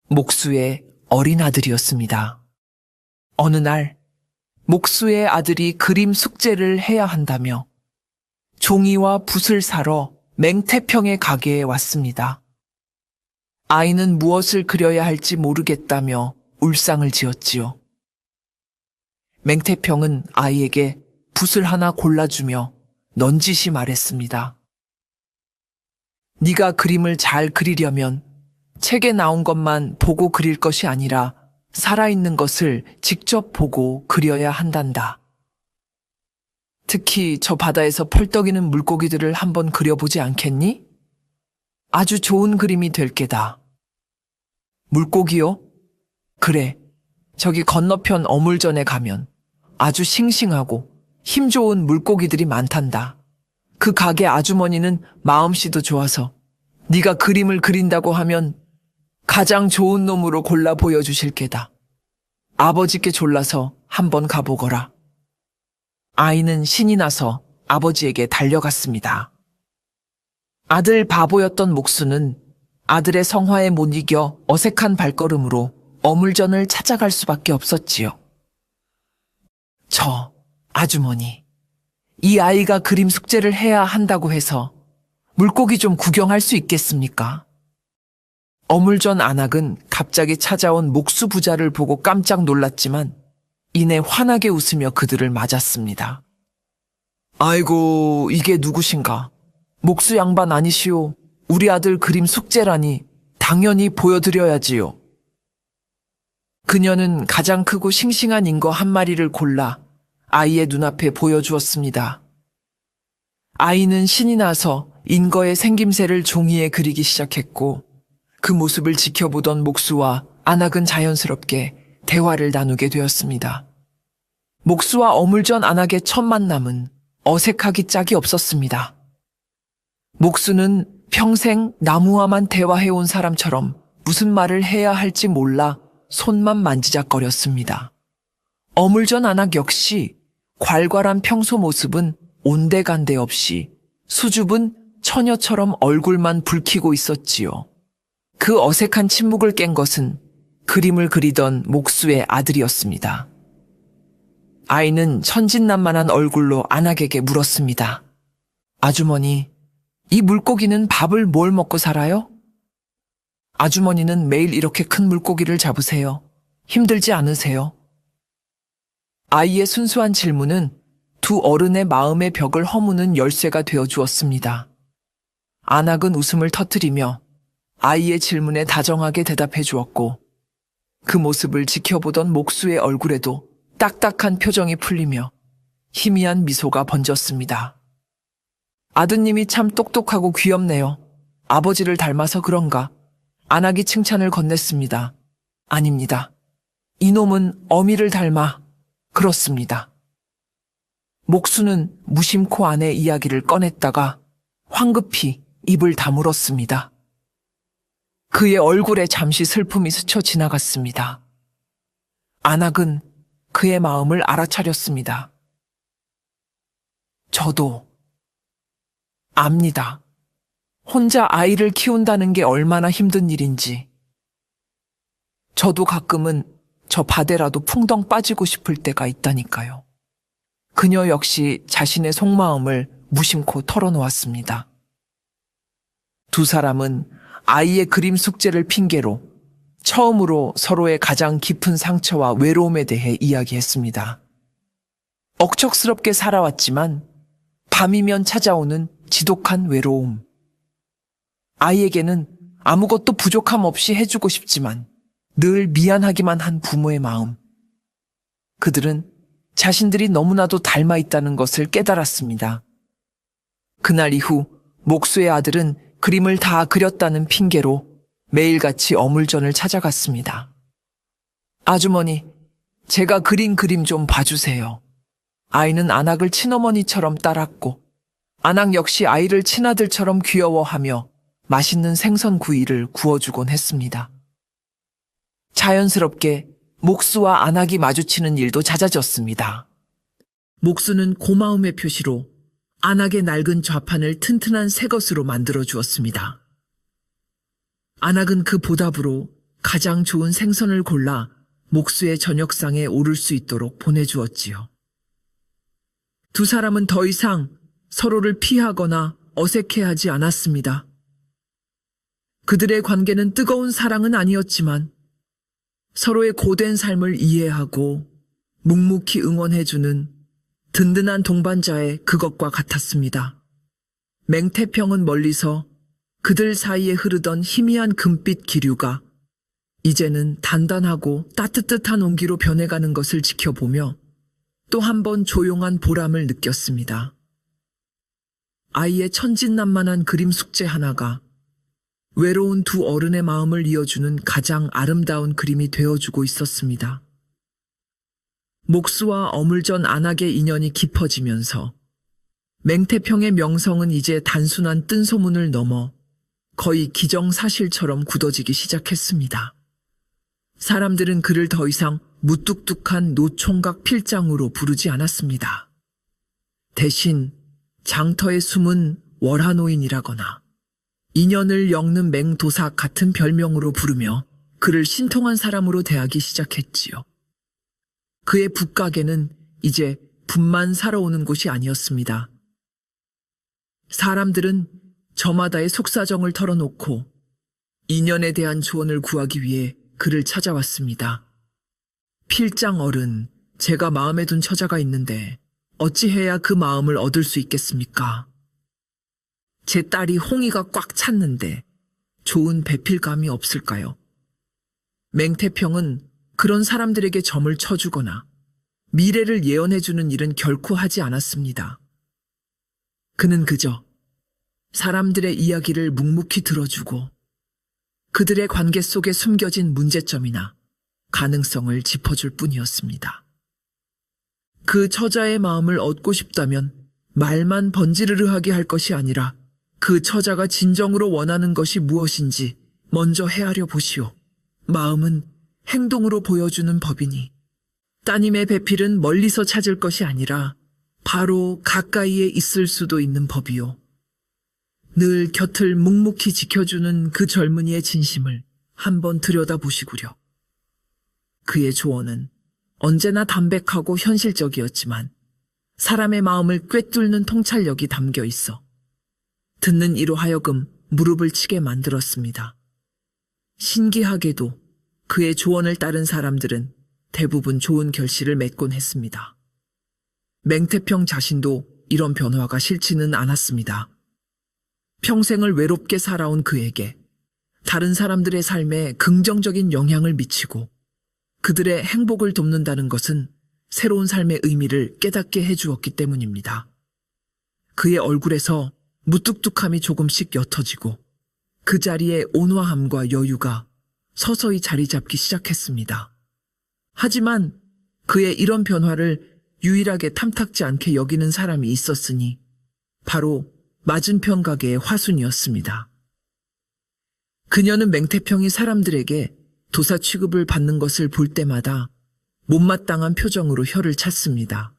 목수의 어린 아들이었습니다. 어느 날 목수의 아들이 그림 숙제를 해야 한다며 종이와 붓을 사러 맹태평의 가게에 왔습니다. 아이는 무엇을 그려야 할지 모르겠다며 울상을 지었지요. 맹태평은 아이에게 붓을 하나 골라주며 넌지시 말했습니다. 네가 그림을 잘 그리려면 책에 나온 것만 보고 그릴 것이 아니라 살아있는 것을 직접 보고 그려야 한단다. 특히 저 바다에서 펄떡이는 물고기들을 한번 그려보지 않겠니? 아주 좋은 그림이 될 게다. 물고기요? 그래, 저기 건너편 어물전에 가면 아주 싱싱하고 힘 좋은 물고기들이 많단다. 그 가게 아주머니는 마음씨도 좋아서 네가 그림을 그린다고 하면 가장 좋은 놈으로 골라 보여주실 게다. 아버지께 졸라서 한번 가보거라. 아이는 신이 나서 아버지에게 달려갔습니다. 아들 바보였던 목수는 아들의 성화에 못 이겨 어색한 발걸음으로 어물전을 찾아갈 수밖에 없었지요. 저 아주머니, 이 아이가 그림 숙제를 해야 한다고 해서 물고기 좀 구경할 수 있겠습니까? 어물전 안악은 갑자기 찾아온 목수 부자를 보고 깜짝 놀랐지만 이내 환하게 웃으며 그들을 맞았습니다. 아이고, 이게 누구신가? 목수 양반 아니시오. 우리 아들 그림 숙제라니 당연히 보여드려야지요. 그녀는 가장 크고 싱싱한 잉거 한 마리를 골라 아이의 눈앞에 보여주었습니다. 아이는 신이 나서 잉거의 생김새를 종이에 그리기 시작했고 그 모습을 지켜보던 목수와 안악은 자연스럽게 대화를 나누게 되었습니다. 목수와 어물전 안악의 첫 만남은 어색하기 짝이 없었습니다. 목수는 평생 나무와만 대화해온 사람처럼 무슨 말을 해야 할지 몰라 손만 만지작거렸습니다. 어물전 안악 역시 괄괄한 평소 모습은 온데간데 없이 수줍은 처녀처럼 얼굴만 붉히고 있었지요. 그 어색한 침묵을 깬 것은 그림을 그리던 목수의 아들이었습니다. 아이는 천진난만한 얼굴로 안악에게 물었습니다. 아주머니, 이 물고기는 밥을 뭘 먹고 살아요? 아주머니는 매일 이렇게 큰 물고기를 잡으세요. 힘들지 않으세요? 아이의 순수한 질문은 두 어른의 마음의 벽을 허무는 열쇠가 되어 주었습니다. 안악은 웃음을 터뜨리며 아이의 질문에 다정하게 대답해 주었고 그 모습을 지켜보던 목수의 얼굴에도 딱딱한 표정이 풀리며 희미한 미소가 번졌습니다. 아드님이 참 똑똑하고 귀엽네요. 아버지를 닮아서 그런가? 안악이 칭찬을 건넸습니다. 아닙니다. 이놈은 어미를 닮아 그렇습니다. 목수는 무심코 아내 이야기를 꺼냈다가 황급히 입을 다물었습니다. 그의 얼굴에 잠시 슬픔이 스쳐 지나갔습니다. 안학은 그의 마음을 알아차렸습니다. 저도 압니다. 혼자 아이를 키운다는 게 얼마나 힘든 일인지. 저도 가끔은 저 바다라도 풍덩 빠지고 싶을 때가 있다니까요. 그녀 역시 자신의 속마음을 무심코 털어놓았습니다. 두 사람은 아이의 그림 숙제를 핑계로 처음으로 서로의 가장 깊은 상처와 외로움에 대해 이야기했습니다. 억척스럽게 살아왔지만 밤이면 찾아오는 지독한 외로움. 아이에게는 아무것도 부족함 없이 해주고 싶지만 늘 미안하기만 한 부모의 마음. 그들은 자신들이 너무나도 닮아 있다는 것을 깨달았습니다. 그날 이후 목수의 아들은 그림을 다 그렸다는 핑계로 매일같이 어물전을 찾아갔습니다. 아주머니, 제가 그린 그림 좀 봐주세요. 아이는 안학을 친어머니처럼 따랐고 안학 역시 아이를 친아들처럼 귀여워하며 맛있는 생선구이를 구워주곤 했습니다. 자연스럽게 목수와 안학이 마주치는 일도 잦아졌습니다. 목수는 고마움의 표시로 안학의 낡은 좌판을 튼튼한 새 것으로 만들어 주었습니다. 안학은 그 보답으로 가장 좋은 생선을 골라 목수의 저녁상에 오를 수 있도록 보내주었지요. 두 사람은 더 이상 서로를 피하거나 어색해하지 않았습니다. 그들의 관계는 뜨거운 사랑은 아니었지만 서로의 고된 삶을 이해하고 묵묵히 응원해주는 든든한 동반자의 그것과 같았습니다. 맹태평은 멀리서 그들 사이에 흐르던 희미한 금빛 기류가 이제는 단단하고 따뜻한 온기로 변해가는 것을 지켜보며 또 한 번 조용한 보람을 느꼈습니다. 아이의 천진난만한 그림 숙제 하나가 외로운 두 어른의 마음을 이어주는 가장 아름다운 그림이 되어주고 있었습니다. 목수와 어물전 안학의 인연이 깊어지면서 맹태평의 명성은 이제 단순한 뜬소문을 넘어 거의 기정사실처럼 굳어지기 시작했습니다. 사람들은 그를 더 이상 무뚝뚝한 노총각 필장으로 부르지 않았습니다. 대신 장터의 숨은 월하노인이라거나 인연을 엮는 맹도사 같은 별명으로 부르며 그를 신통한 사람으로 대하기 시작했지요. 그의 붓가게는 이제 붓만 사러 오는 곳이 아니었습니다. 사람들은 저마다의 속사정을 털어놓고 인연에 대한 조언을 구하기 위해 그를 찾아왔습니다. 필장 어른, 제가 마음에 둔 처자가 있는데 어찌해야 그 마음을 얻을 수 있겠습니까? 제 딸이 홍이가 꽉 찼는데 좋은 배필감이 없을까요? 맹태평은 그런 사람들에게 점을 쳐주거나 미래를 예언해주는 일은 결코 하지 않았습니다. 그는 그저 사람들의 이야기를 묵묵히 들어주고 그들의 관계 속에 숨겨진 문제점이나 가능성을 짚어줄 뿐이었습니다. 그 처자의 마음을 얻고 싶다면 말만 번지르르하게 할 것이 아니라 그 처자가 진정으로 원하는 것이 무엇인지 먼저 헤아려 보시오. 마음은 행동으로 보여주는 법이니 따님의 배필은 멀리서 찾을 것이 아니라 바로 가까이에 있을 수도 있는 법이요. 늘 곁을 묵묵히 지켜주는 그 젊은이의 진심을 한번 들여다보시구려. 그의 조언은 언제나 담백하고 현실적이었지만 사람의 마음을 꿰뚫는 통찰력이 담겨 있어 듣는 이로 하여금 무릎을 치게 만들었습니다. 신기하게도 그의 조언을 따른 사람들은 대부분 좋은 결실을 맺곤 했습니다. 맹태평 자신도 이런 변화가 싫지는 않았습니다. 평생을 외롭게 살아온 그에게 다른 사람들의 삶에 긍정적인 영향을 미치고 그들의 행복을 돕는다는 것은 새로운 삶의 의미를 깨닫게 해주었기 때문입니다. 그의 얼굴에서 무뚝뚝함이 조금씩 옅어지고 그 자리에 온화함과 여유가 서서히 자리 잡기 시작했습니다. 하지만 그의 이런 변화를 유일하게 탐탁지 않게 여기는 사람이 있었으니 바로 맞은편 가게의 화순이었습니다. 그녀는 맹태평이 사람들에게 도사 취급을 받는 것을 볼 때마다 못마땅한 표정으로 혀를 찼습니다.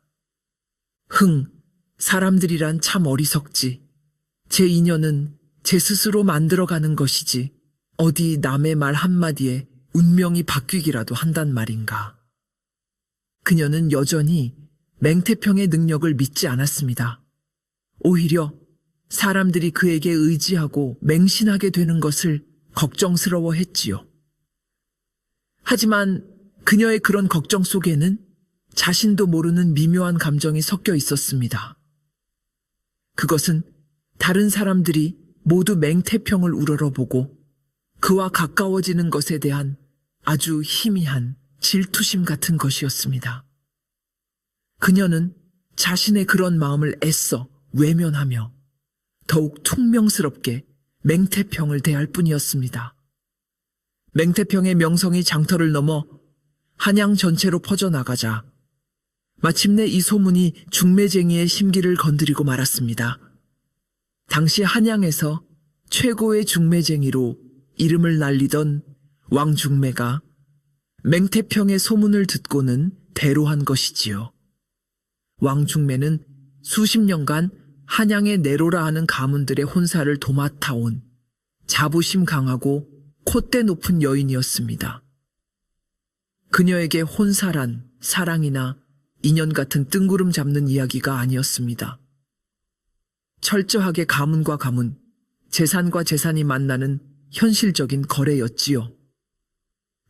사람들이란 참 어리석지. 제 인연은 제 스스로 만들어가는 것이지 어디 남의 말 한마디에 운명이 바뀌기라도 한단 말인가. 그녀는 여전히 맹태평의 능력을 믿지 않았습니다. 오히려 사람들이 그에게 의지하고 맹신하게 되는 것을 걱정스러워했지요. 하지만 그녀의 그런 걱정 속에는 자신도 모르는 미묘한 감정이 섞여 있었습니다. 그것은 다른 사람들이 모두 맹태평을 우러러보고 그와 가까워지는 것에 대한 아주 희미한 질투심 같은 것이었습니다. 그녀는 자신의 그런 마음을 애써 외면하며 더욱 퉁명스럽게 맹태평을 대할 뿐이었습니다. 맹태평의 명성이 장터를 넘어 한양 전체로 퍼져나가자 마침내 이 소문이 중매쟁이의 심기를 건드리고 말았습니다. 당시 한양에서 최고의 중매쟁이로 이름을 날리던 왕중매가 맹태평의 소문을 듣고는 대로한 것이지요. 왕중매는 수십 년간 한양의 내로라 하는 가문들의 혼사를 도맡아온 자부심 강하고 콧대 높은 여인이었습니다. 그녀에게 혼사란 사랑이나 인연 같은 뜬구름 잡는 이야기가 아니었습니다. 철저하게 가문과 가문, 재산과 재산이 만나는 현실적인 거래였지요.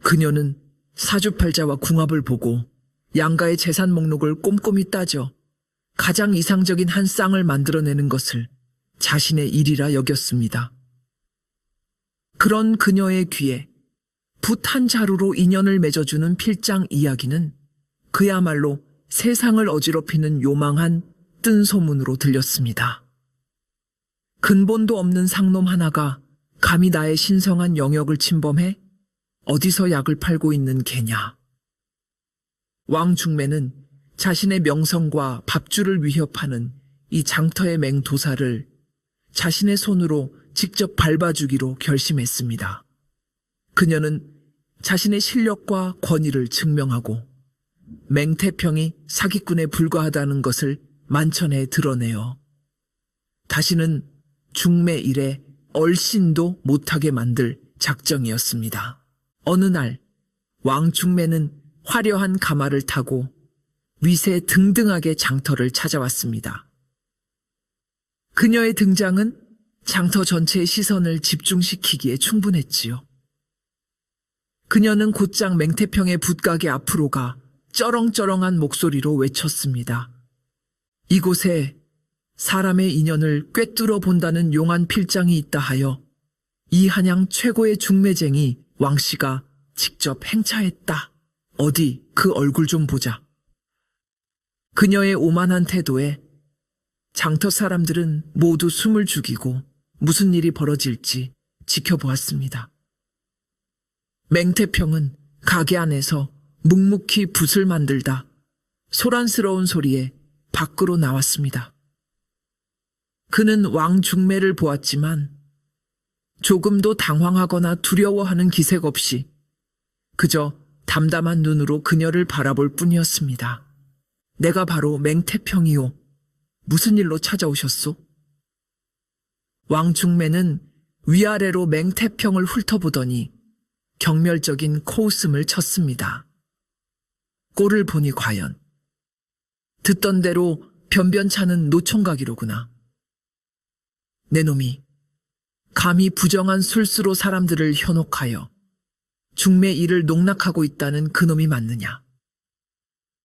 그녀는 사주팔자와 궁합을 보고 양가의 재산 목록을 꼼꼼히 따져 가장 이상적인 한 쌍을 만들어내는 것을 자신의 일이라 여겼습니다. 그런 그녀의 귀에 붓 한 자루로 인연을 맺어주는 필장 이야기는 그야말로 세상을 어지럽히는 요망한 뜬 소문으로 들렸습니다. 근본도 없는 상놈 하나가 감히 나의 신성한 영역을 침범해 어디서 약을 팔고 있는 개냐. 왕중매는 자신의 명성과 밥줄을 위협하는 이 장터의 맹도사를 자신의 손으로 직접 밟아주기로 결심했습니다. 그녀는 자신의 실력과 권위를 증명하고 맹태평이 사기꾼에 불과하다는 것을 만천에 드러내어 다시는 중매 일에 얼씬도 못하게 만들 작정이었습니다. 어느 날 왕중매는 화려한 가마를 타고 위세 등등하게 장터를 찾아왔습니다. 그녀의 등장은 장터 전체의 시선을 집중시키기에 충분했지요. 그녀는 곧장 맹태평의 붓가게 앞으로 가 쩌렁쩌렁한 목소리로 외쳤습니다. 이곳에 사람의 인연을 꿰뚫어 본다는 용한 필장이 있다 하여 이 한양 최고의 중매쟁이 왕씨가 직접 행차했다. 어디 그 얼굴 좀 보자. 그녀의 오만한 태도에 장터 사람들은 모두 숨을 죽이고 무슨 일이 벌어질지 지켜보았습니다. 맹태평은 가게 안에서 묵묵히 붓을 만들다 소란스러운 소리에 밖으로 나왔습니다. 그는 왕중매를 보았지만 조금도 당황하거나 두려워하는 기색 없이 그저 담담한 눈으로 그녀를 바라볼 뿐이었습니다. 내가 바로 맹태평이요. 무슨 일로 찾아오셨소? 왕중매는 위아래로 맹태평을 훑어보더니 경멸적인 코웃음을 쳤습니다. 꼴을 보니 과연 듣던 대로 변변찮은 노총각이로구나. 내 놈이 감히 부정한 술수로 사람들을 현혹하여 중매 일을 농락하고 있다는 그놈이 맞느냐.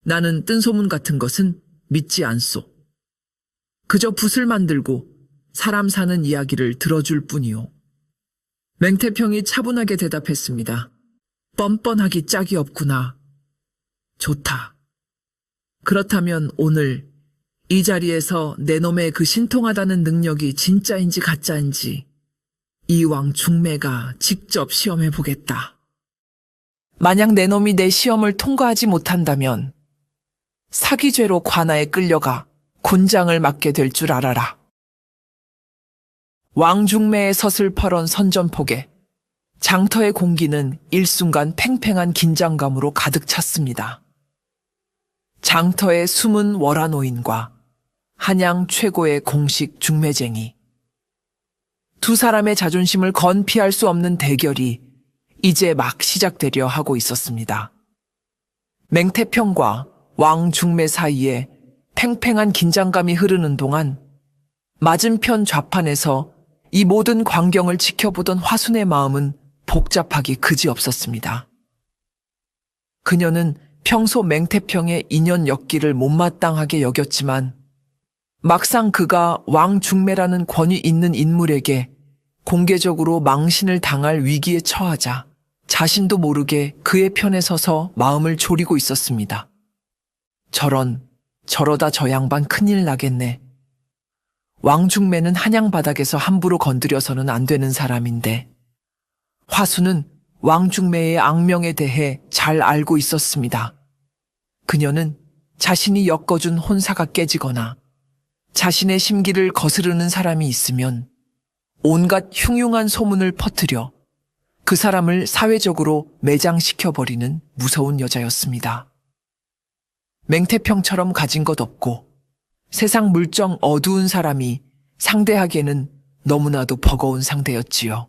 나는 뜬소문 같은 것은 믿지 않소. 그저 붓을 만들고 사람 사는 이야기를 들어줄 뿐이요. 맹태평이 차분하게 대답했습니다. 뻔뻔하기 짝이 없구나. 좋다. 그렇다면 오늘 이 자리에서 내 놈의 그 신통하다는 능력이 진짜인지 가짜인지 이왕 중매가 직접 시험해보겠다. 만약 내 놈이 내 시험을 통과하지 못한다면 사기죄로 관아에 끌려가 곤장을 맞게 될 줄 알아라. 왕중매의 서슬퍼런 선전폭에 장터의 공기는 일순간 팽팽한 긴장감으로 가득 찼습니다. 장터의 숨은 월화노인과 한양 최고의 공식 중매쟁이. 두 사람의 자존심을 건피할 수 없는 대결이 이제 막 시작되려 하고 있었습니다. 맹태평과 왕중매 사이에 팽팽한 긴장감이 흐르는 동안 맞은편 좌판에서 이 모든 광경을 지켜보던 화순의 마음은 복잡하기 그지없었습니다. 그녀는 평소 맹태평의 인연 엮기를 못마땅하게 여겼지만 막상 그가 왕중매라는 권위 있는 인물에게 공개적으로 망신을 당할 위기에 처하자 자신도 모르게 그의 편에 서서 마음을 졸이고 있었습니다. 저러다 저 양반 큰일 나겠네. 왕중매는 한양 바닥에서 함부로 건드려서는 안 되는 사람인데 화수는 왕중매의 악명에 대해 잘 알고 있었습니다. 그녀는 자신이 엮어준 혼사가 깨지거나 자신의 심기를 거스르는 사람이 있으면 온갖 흉흉한 소문을 퍼뜨려 그 사람을 사회적으로 매장시켜버리는 무서운 여자였습니다. 맹태평처럼 가진 것 없고 세상 물정 어두운 사람이 상대하기에는 너무나도 버거운 상대였지요.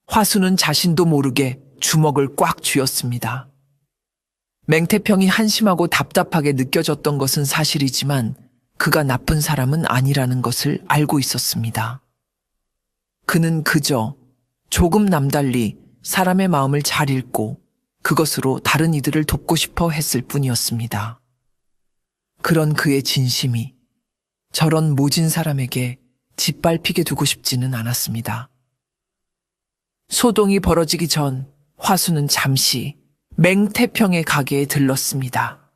화수는 자신도 모르게 주먹을 꽉 쥐었습니다. 맹태평이 한심하고 답답하게 느껴졌던 것은 사실이지만 그가 나쁜 사람은 아니라는 것을 알고 있었습니다. 그는 그저 조금 남달리 사람의 마음을 잘 읽고 그것으로 다른 이들을 돕고 싶어 했을 뿐이었습니다. 그런 그의 진심이 저런 모진 사람에게 짓밟히게 두고 싶지는 않았습니다. 소동이 벌어지기 전 화수는 잠시 맹태평의 가게에 들렀습니다.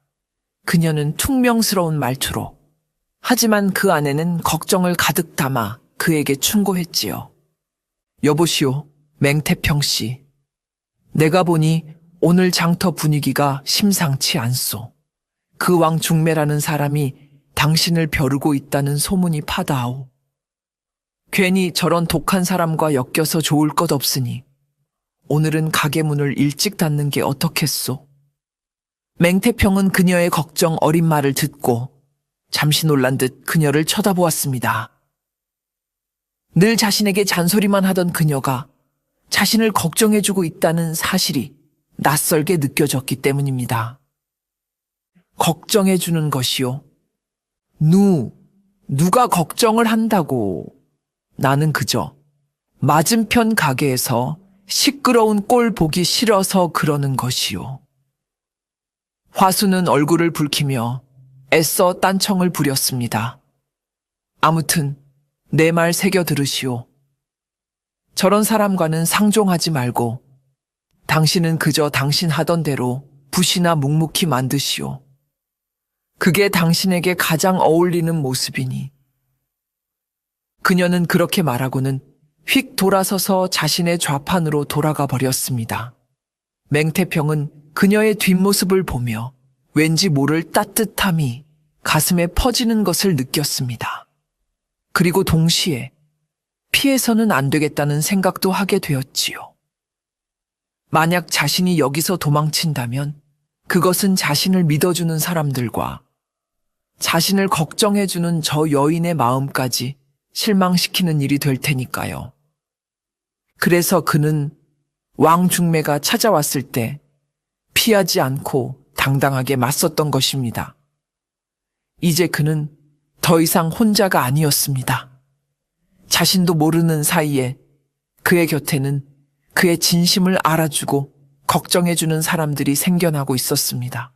그녀는 퉁명스러운 말투로 하지만 그 안에는 걱정을 가득 담아 그에게 충고했지요. 여보시오, 맹태평 씨. 내가 보니 오늘 장터 분위기가 심상치 않소. 그 왕중매라는 사람이 당신을 벼르고 있다는 소문이 파다하오. 괜히 저런 독한 사람과 엮여서 좋을 것 없으니 오늘은 가게 문을 일찍 닫는 게 어떻겠소? 맹태평은 그녀의 걱정 어린 말을 듣고 잠시 놀란 듯 그녀를 쳐다보았습니다. 늘 자신에게 잔소리만 하던 그녀가 자신을 걱정해주고 있다는 사실이 낯설게 느껴졌기 때문입니다. 걱정해주는 것이요? 누가 걱정을 한다고? 나는 그저 맞은편 가게에서 시끄러운 꼴 보기 싫어서 그러는 것이요. 화수는 얼굴을 붉히며 애써 딴청을 부렸습니다. 아무튼 내 말 새겨 들으시오. 저런 사람과는 상종하지 말고 당신은 그저 당신 하던 대로 붓이나 묵묵히 만드시오. 그게 당신에게 가장 어울리는 모습이니. 그녀는 그렇게 말하고는 휙 돌아서서 자신의 좌판으로 돌아가 버렸습니다. 맹태평은 그녀의 뒷모습을 보며 왠지 모를 따뜻함이 가슴에 퍼지는 것을 느꼈습니다. 그리고 동시에 피해서는 안 되겠다는 생각도 하게 되었지요. 만약 자신이 여기서 도망친다면 그것은 자신을 믿어주는 사람들과 자신을 걱정해주는 저 여인의 마음까지 실망시키는 일이 될 테니까요. 그래서 그는 왕중매가 찾아왔을 때 피하지 않고 당당하게 맞섰던 것입니다. 이제 그는 더 이상 혼자가 아니었습니다. 자신도 모르는 사이에 그의 곁에는 그의 진심을 알아주고 걱정해주는 사람들이 생겨나고 있었습니다.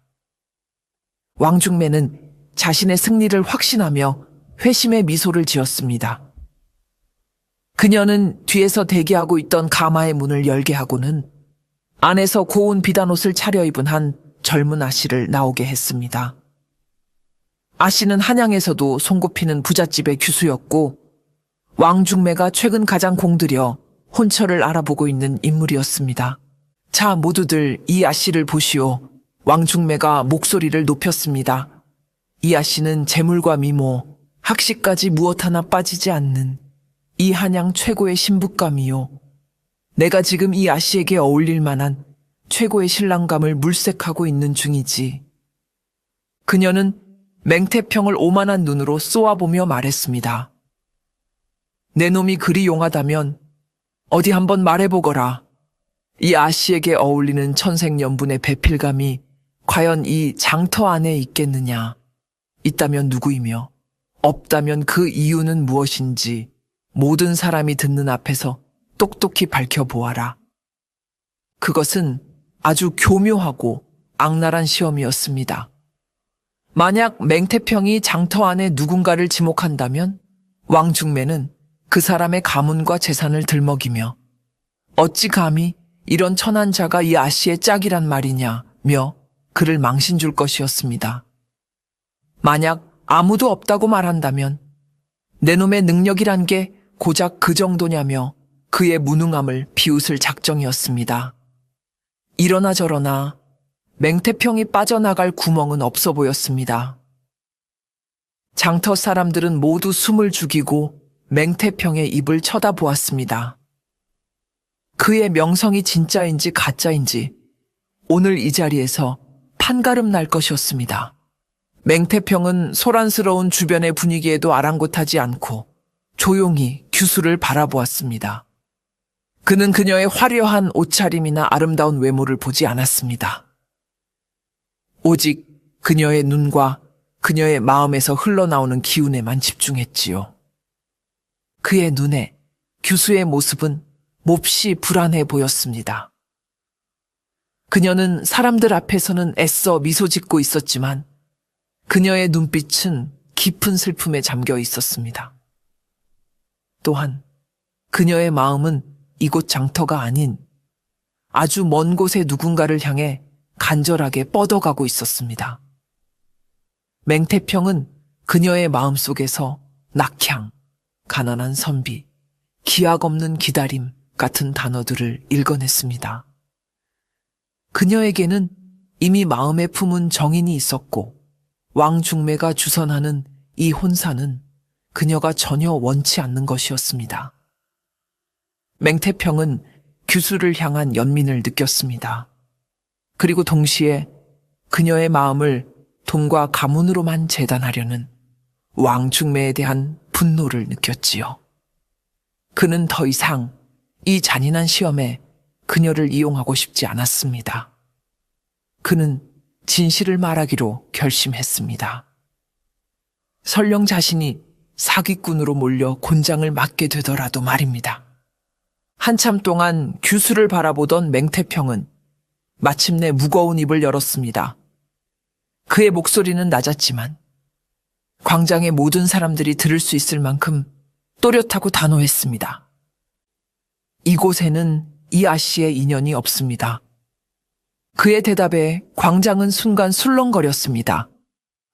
왕중매는 자신의 승리를 확신하며 회심의 미소를 지었습니다. 그녀는 뒤에서 대기하고 있던 가마의 문을 열게 하고는 안에서 고운 비단옷을 차려입은 한 젊은 아씨를 나오게 했습니다. 아씨는 한양에서도 손꼽히는 부잣집의 규수였고 왕중매가 최근 가장 공들여 혼처를 알아보고 있는 인물이었습니다. 자, 모두들 이 아씨를 보시오. 왕중매가 목소리를 높였습니다. 이 아씨는 재물과 미모, 학식까지 무엇 하나 빠지지 않는 이 한양 최고의 신부감이요. 내가 지금 이 아씨에게 어울릴 만한 최고의 신랑감을 물색하고 있는 중이지. 그녀는 맹태평을 오만한 눈으로 쏘아보며 말했습니다. 내 놈이 그리 용하다면 어디 한번 말해보거라. 이 아씨에게 어울리는 천생연분의 배필감이 과연 이 장터 안에 있겠느냐. 있다면 누구이며 없다면 그 이유는 무엇인지 모든 사람이 듣는 앞에서 똑똑히 밝혀보아라. 그것은 아주 교묘하고 악랄한 시험이었습니다. 만약 맹태평이 장터 안에 누군가를 지목한다면 왕중매는 그 사람의 가문과 재산을 들먹이며 어찌 감히 이런 천한 자가 이 아씨의 짝이란 말이냐며 그를 망신 줄 것이었습니다. 만약 아무도 없다고 말한다면 내 놈의 능력이란 게 고작 그 정도냐며 그의 무능함을 비웃을 작정이었습니다. 이러나 저러나 맹태평이 빠져나갈 구멍은 없어 보였습니다. 장터 사람들은 모두 숨을 죽이고 맹태평의 입을 쳐다보았습니다. 그의 명성이 진짜인지 가짜인지 오늘 이 자리에서 판가름 날 것이었습니다. 맹태평은 소란스러운 주변의 분위기에도 아랑곳하지 않고 조용히 규수를 바라보았습니다. 그는 그녀의 화려한 옷차림이나 아름다운 외모를 보지 않았습니다. 오직 그녀의 눈과 그녀의 마음에서 흘러나오는 기운에만 집중했지요. 그의 눈에 규수의 모습은 몹시 불안해 보였습니다. 그녀는 사람들 앞에서는 애써 미소 짓고 있었지만 그녀의 눈빛은 깊은 슬픔에 잠겨 있었습니다. 또한 그녀의 마음은 이곳 장터가 아닌 아주 먼 곳의 누군가를 향해 간절하게 뻗어가고 있었습니다. 맹태평은 그녀의 마음속에서 낙향, 가난한 선비, 기약 없는 기다림 같은 단어들을 읽어냈습니다. 그녀에게는 이미 마음에 품은 정인이 있었고 왕중매가 주선하는 이 혼사는 그녀가 전혀 원치 않는 것이었습니다. 맹태평은 규수를 향한 연민을 느꼈습니다. 그리고 동시에 그녀의 마음을 돈과 가문으로만 재단하려는 왕중매에 대한 분노를 느꼈지요. 그는 더 이상 이 잔인한 시험에 그녀를 이용하고 싶지 않았습니다. 그는 진실을 말하기로 결심했습니다. 설령 자신이 사기꾼으로 몰려 곤장을 맞게 되더라도 말입니다. 한참 동안 규수를 바라보던 맹태평은 마침내 무거운 입을 열었습니다. 그의 목소리는 낮았지만 광장의 모든 사람들이 들을 수 있을 만큼 또렷하고 단호했습니다. 이곳에는 이 아씨의 인연이 없습니다. 그의 대답에 광장은 순간 술렁거렸습니다.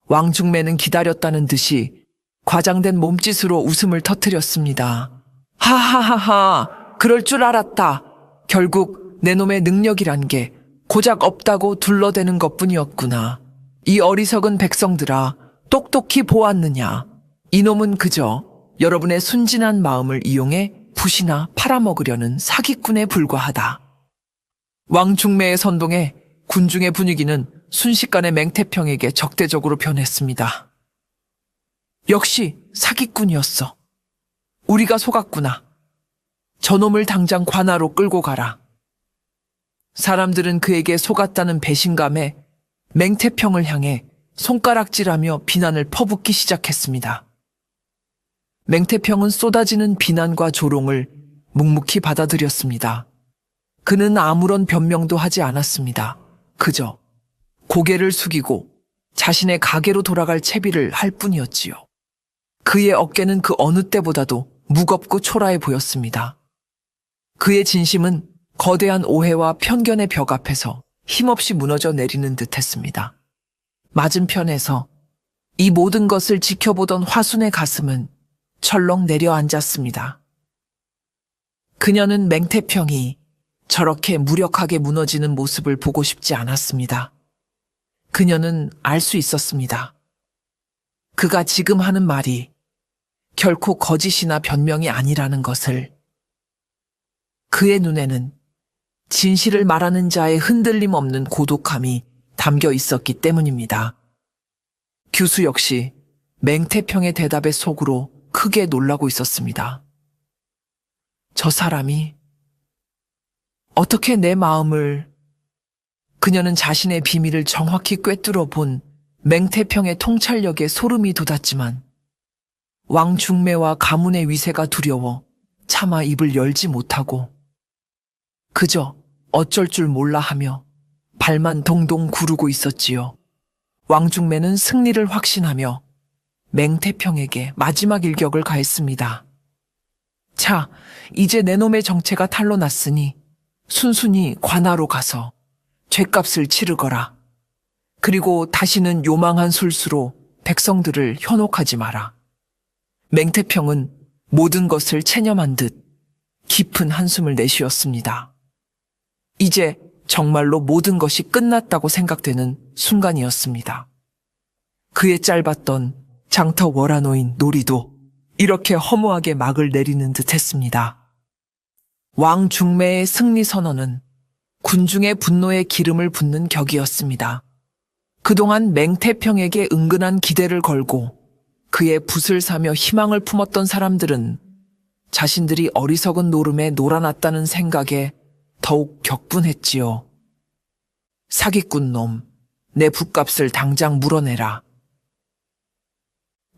왕중매는 기다렸다는 듯이 과장된 몸짓으로 웃음을 터뜨렸습니다. 하하하하, 그럴 줄 알았다. 결국 내 놈의 능력이란 게 고작 없다고 둘러대는 것뿐이었구나. 이 어리석은 백성들아, 똑똑히 보았느냐. 이놈은 그저 여러분의 순진한 마음을 이용해 붓이나 팔아먹으려는 사기꾼에 불과하다. 왕중매의 선동에 군중의 분위기는 순식간에 맹태평에게 적대적으로 변했습니다. 역시 사기꾼이었어. 우리가 속았구나. 저놈을 당장 관하로 끌고 가라. 사람들은 그에게 속았다는 배신감에 맹태평을 향해 손가락질하며 비난을 퍼붓기 시작했습니다. 맹태평은 쏟아지는 비난과 조롱을 묵묵히 받아들였습니다. 그는 아무런 변명도 하지 않았습니다. 그저 고개를 숙이고 자신의 가게로 돌아갈 채비를 할 뿐이었지요. 그의 어깨는 그 어느 때보다도 무겁고 초라해 보였습니다. 그의 진심은 거대한 오해와 편견의 벽 앞에서 힘없이 무너져 내리는 듯했습니다. 맞은편에서 이 모든 것을 지켜보던 화순의 가슴은 철렁 내려앉았습니다. 그녀는 맹태평이 저렇게 무력하게 무너지는 모습을 보고 싶지 않았습니다. 그녀는 알 수 있었습니다. 그가 지금 하는 말이 결코 거짓이나 변명이 아니라는 것을. 그의 눈에는 진실을 말하는 자의 흔들림 없는 고독함이 담겨 있었기 때문입니다. 규수 역시 맹태평의 대답에 속으로 크게 놀라고 있었습니다. 저 사람이 어떻게 내 마음을... 그녀는 자신의 비밀을 정확히 꿰뚫어 본 맹태평의 통찰력에 소름이 돋았지만 왕중매와 가문의 위세가 두려워 차마 입을 열지 못하고 그저 어쩔 줄 몰라 하며 발만 동동 구르고 있었지요. 왕중매는 승리를 확신하며 맹태평에게 마지막 일격을 가했습니다. 자, 이제 내 놈의 정체가 탄로 났으니 순순히 관하로 가서 죗값을 치르거라. 그리고 다시는 요망한 술수로 백성들을 현혹하지 마라. 맹태평은 모든 것을 체념한 듯 깊은 한숨을 내쉬었습니다. 이제 정말로 모든 것이 끝났다고 생각되는 순간이었습니다. 그의 짧았던 장터 월화노인 놀이도 이렇게 허무하게 막을 내리는 듯 했습니다. 왕중매의 승리 선언은 군중의 분노에 기름을 붓는 격이었습니다. 그동안 맹태평에게 은근한 기대를 걸고 그의 붓을 사며 희망을 품었던 사람들은 자신들이 어리석은 노름에 놀아났다는 생각에 더욱 격분했지요. 사기꾼 놈, 내 붓값을 당장 물어내라.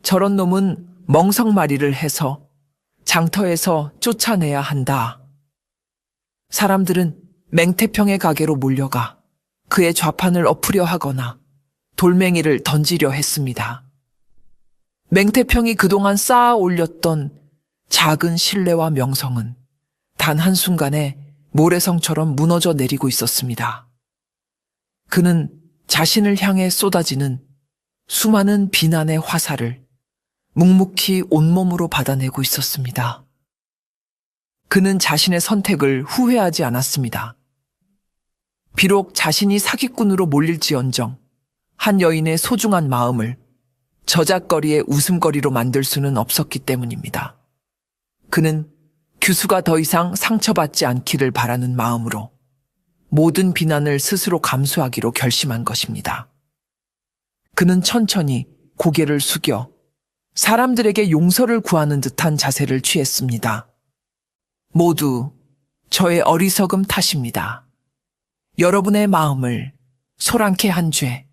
저런 놈은 멍석마리를 해서 장터에서 쫓아내야 한다. 사람들은 맹태평의 가게로 몰려가 그의 좌판을 엎으려 하거나 돌멩이를 던지려 했습니다. 맹태평이 그동안 쌓아 올렸던 작은 신뢰와 명성은 단 한순간에 모래성처럼 무너져 내리고 있었습니다. 그는 자신을 향해 쏟아지는 수많은 비난의 화살을 묵묵히 온몸으로 받아내고 있었습니다. 그는 자신의 선택을 후회하지 않았습니다. 비록 자신이 사기꾼으로 몰릴지언정 한 여인의 소중한 마음을 저작거리의 웃음거리로 만들 수는 없었기 때문입니다. 그는 규수가 더 이상 상처받지 않기를 바라는 마음으로 모든 비난을 스스로 감수하기로 결심한 것입니다. 그는 천천히 고개를 숙여 사람들에게 용서를 구하는 듯한 자세를 취했습니다. 모두 저의 어리석음 탓입니다. 여러분의 마음을 소란케 한 죄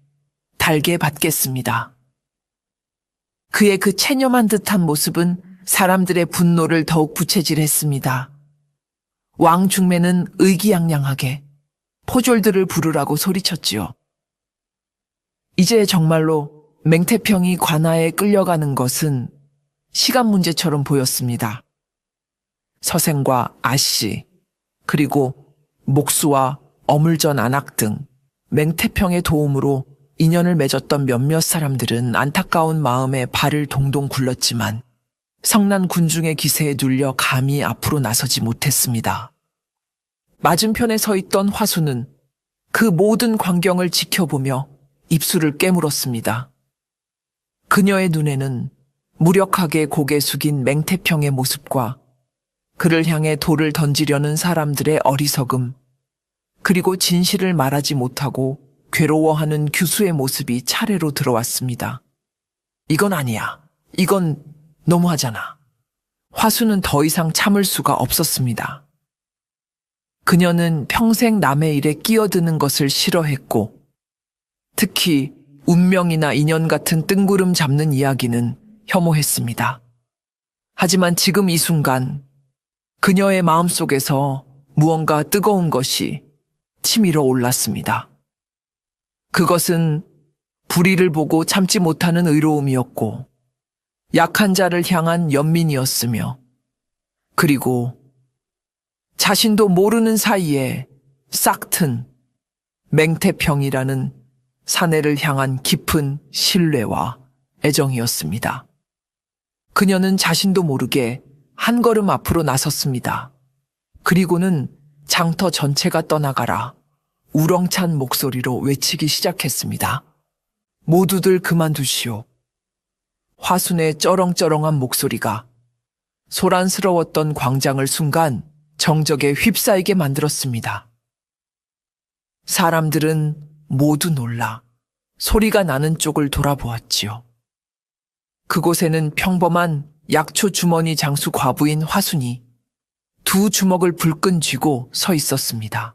달게 받겠습니다. 그의 그 체념한 듯한 모습은 사람들의 분노를 더욱 부채질했습니다. 왕중매는 의기양양하게 포졸들을 부르라고 소리쳤지요. 이제 정말로 맹태평이 관아에 끌려가는 것은 시간 문제처럼 보였습니다. 서생과 아씨, 그리고 목수와 어물전 안악 등 맹태평의 도움으로 인연을 맺었던 몇몇 사람들은 안타까운 마음에 발을 동동 굴렀지만 성난 군중의 기세에 눌려 감히 앞으로 나서지 못했습니다. 맞은편에 서 있던 화수는 그 모든 광경을 지켜보며 입술을 깨물었습니다. 그녀의 눈에는 무력하게 고개 숙인 맹태평의 모습과 그를 향해 돌을 던지려는 사람들의 어리석음, 그리고 진실을 말하지 못하고 괴로워하는 규수의 모습이 차례로 들어왔습니다. 이건 아니야. 이건 너무하잖아. 화수는 더 이상 참을 수가 없었습니다. 그녀는 평생 남의 일에 끼어드는 것을 싫어했고 특히 운명이나 인연 같은 뜬구름 잡는 이야기는 혐오했습니다. 하지만 지금 이 순간 그녀의 마음속에서 무언가 뜨거운 것이 치밀어 올랐습니다. 그것은 불의를 보고 참지 못하는 의로움이었고 약한 자를 향한 연민이었으며 그리고 자신도 모르는 사이에 싹튼 맹태평이라는 사내를 향한 깊은 신뢰와 애정이었습니다. 그녀는 자신도 모르게 한 걸음 앞으로 나섰습니다. 그리고는 장터 전체가 떠나가라 우렁찬 목소리로 외치기 시작했습니다. 모두들 그만두시오. 화순의 쩌렁쩌렁한 목소리가 소란스러웠던 광장을 순간 정적에 휩싸이게 만들었습니다. 사람들은 모두 놀라 소리가 나는 쪽을 돌아보았지요. 그곳에는 평범한 약초 주머니 장수 과부인 화순이 두 주먹을 불끈 쥐고 서 있었습니다.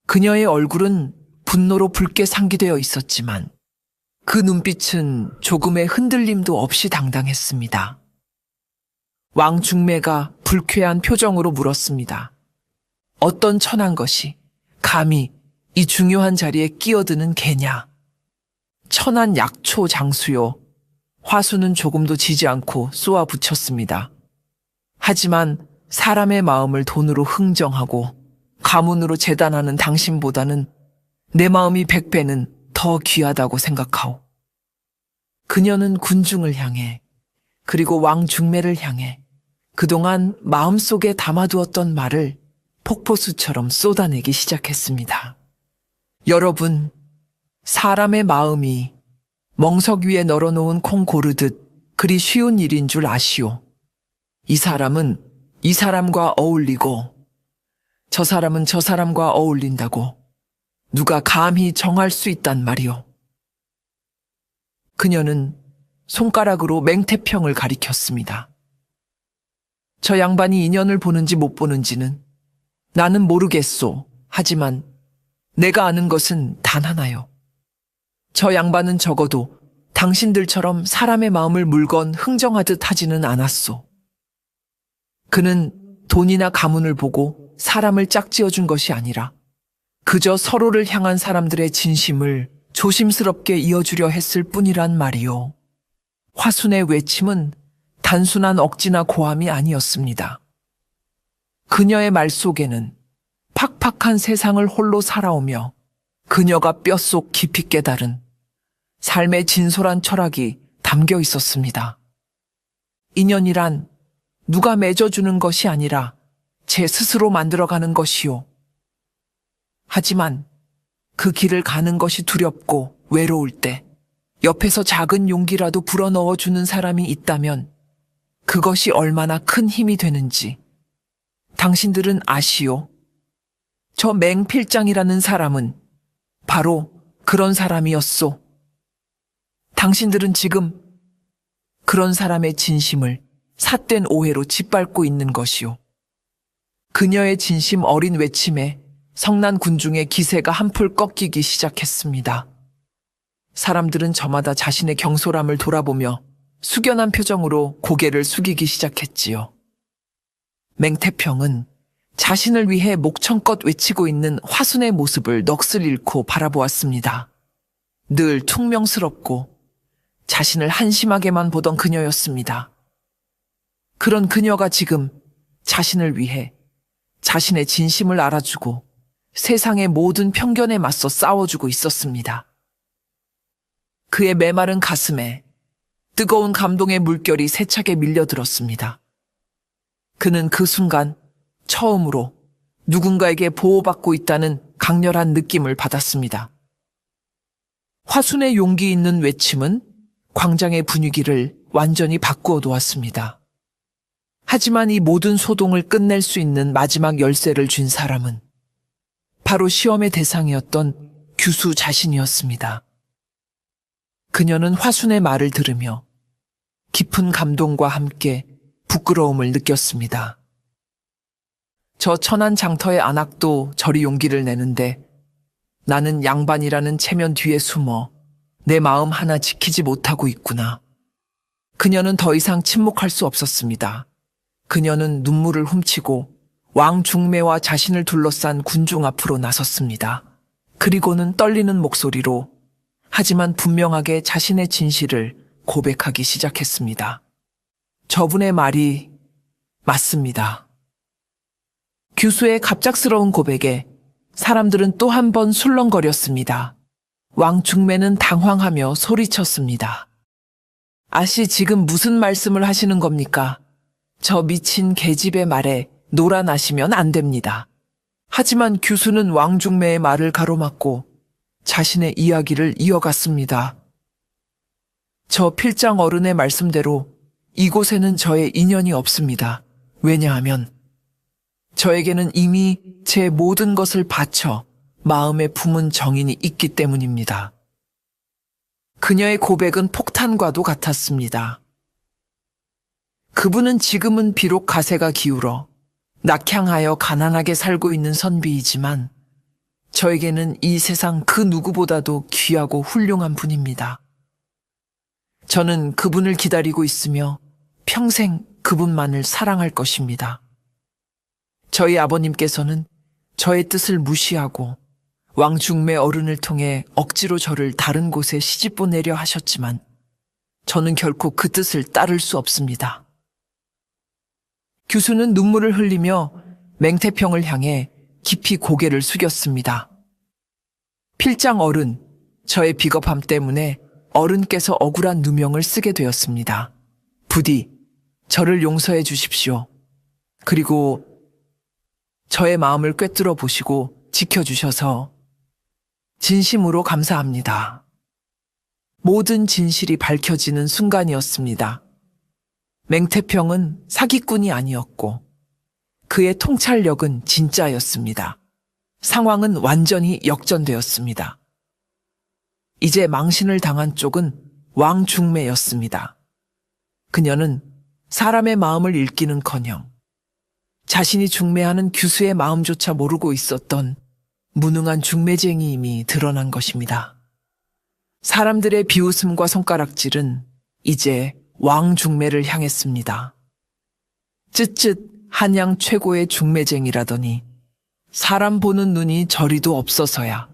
그녀의 얼굴은 분노로 붉게 상기되어 있었지만 그 눈빛은 조금의 흔들림도 없이 당당했습니다. 왕중매가 불쾌한 표정으로 물었습니다. 어떤 천한 것이 감히 이 중요한 자리에 끼어드는 개냐? 천한 약초 장수요. 화수는 조금도 지지 않고 쏘아 붙였습니다. 하지만 사람의 마음을 돈으로 흥정하고 가문으로 재단하는 당신보다는 내 마음이 100배는 더 귀하다고 생각하오. 그녀는 군중을 향해 그리고 왕중매를 향해 그동안 마음속에 담아두었던 말을 폭포수처럼 쏟아내기 시작했습니다. 여러분, 사람의 마음이 멍석 위에 널어놓은 콩 고르듯 그리 쉬운 일인 줄 아시오. 이 사람은 이 사람과 어울리고 저 사람은 저 사람과 어울린다고 누가 감히 정할 수 있단 말이오. 그녀는 손가락으로 맹태평을 가리켰습니다. 저 양반이 인연을 보는지 못 보는지는 나는 모르겠소. 하지만 내가 아는 것은 단 하나요. 저 양반은 적어도 당신들처럼 사람의 마음을 물건 흥정하듯 하지는 않았소. 그는 돈이나 가문을 보고 사람을 짝지어준 것이 아니라 그저 서로를 향한 사람들의 진심을 조심스럽게 이어주려 했을 뿐이란 말이요. 화순의 외침은 단순한 억지나 고함이 아니었습니다. 그녀의 말 속에는 팍팍한 세상을 홀로 살아오며 그녀가 뼛속 깊이 깨달은 삶의 진솔한 철학이 담겨 있었습니다. 인연이란 누가 맺어주는 것이 아니라 제 스스로 만들어가는 것이요. 하지만 그 길을 가는 것이 두렵고 외로울 때 옆에서 작은 용기라도 불어넣어주는 사람이 있다면 그것이 얼마나 큰 힘이 되는지 당신들은 아시오? 저 맹필장이라는 사람은 바로 그런 사람이었소. 당신들은 지금 그런 사람의 진심을 삿된 오해로 짓밟고 있는 것이오. 그녀의 진심 어린 외침에 성난 군중의 기세가 한풀 꺾이기 시작했습니다. 사람들은 저마다 자신의 경솔함을 돌아보며 숙연한 표정으로 고개를 숙이기 시작했지요. 맹태평은 자신을 위해 목청껏 외치고 있는 화순의 모습을 넋을 잃고 바라보았습니다. 늘 퉁명스럽고 자신을 한심하게만 보던 그녀였습니다. 그런 그녀가 지금 자신을 위해 자신의 진심을 알아주고 세상의 모든 편견에 맞서 싸워주고 있었습니다. 그의 메마른 가슴에 뜨거운 감동의 물결이 세차게 밀려들었습니다. 그는 그 순간 처음으로 누군가에게 보호받고 있다는 강렬한 느낌을 받았습니다. 화순의 용기 있는 외침은 광장의 분위기를 완전히 바꾸어 놓았습니다. 하지만 이 모든 소동을 끝낼 수 있는 마지막 열쇠를 쥔 사람은 바로 시험의 대상이었던 규수 자신이었습니다. 그녀는 화순의 말을 들으며 깊은 감동과 함께 부끄러움을 느꼈습니다. 저 천한 장터의 안악도 저리 용기를 내는데 나는 양반이라는 체면 뒤에 숨어 내 마음 하나 지키지 못하고 있구나. 그녀는 더 이상 침묵할 수 없었습니다. 그녀는 눈물을 훔치고 왕중매와 자신을 둘러싼 군중 앞으로 나섰습니다. 그리고는 떨리는 목소리로 하지만 분명하게 자신의 진실을 고백하기 시작했습니다. 저분의 말이 맞습니다. 규수의 갑작스러운 고백에 사람들은 또 한 번 술렁거렸습니다. 왕중매는 당황하며 소리쳤습니다. 아씨, 지금 무슨 말씀을 하시는 겁니까? 저 미친 계집의 말에 놀아나시면 안 됩니다. 하지만 규수는 왕중매의 말을 가로막고 자신의 이야기를 이어갔습니다. 저 필장 어른의 말씀대로 이곳에는 저의 인연이 없습니다. 왜냐하면 저에게는 이미 제 모든 것을 바쳐 마음에 품은 정인이 있기 때문입니다. 그녀의 고백은 폭탄과도 같았습니다. 그분은 지금은 비록 가세가 기울어 낙향하여 가난하게 살고 있는 선비이지만 저에게는 이 세상 그 누구보다도 귀하고 훌륭한 분입니다. 저는 그분을 기다리고 있으며 평생 그분만을 사랑할 것입니다. 저희 아버님께서는 저의 뜻을 무시하고 왕중매 어른을 통해 억지로 저를 다른 곳에 시집 보내려 하셨지만 저는 결코 그 뜻을 따를 수 없습니다. 규수는 눈물을 흘리며 맹태평을 향해 깊이 고개를 숙였습니다. 필장 어른, 저의 비겁함 때문에 어른께서 억울한 누명을 쓰게 되었습니다. 부디 저를 용서해 주십시오. 그리고 저의 마음을 꿰뚫어 보시고 지켜주셔서 진심으로 감사합니다. 모든 진실이 밝혀지는 순간이었습니다. 맹태평은 사기꾼이 아니었고 그의 통찰력은 진짜였습니다. 상황은 완전히 역전되었습니다. 이제 망신을 당한 쪽은 왕중매였습니다. 그녀는 사람의 마음을 읽기는커녕 자신이 중매하는 규수의 마음조차 모르고 있었던 무능한 중매쟁이임이 드러난 것입니다. 사람들의 비웃음과 손가락질은 이제 왕중매를 향했습니다. 쯧쯧 한양 최고의 중매쟁이라더니 사람 보는 눈이 저리도 없어서야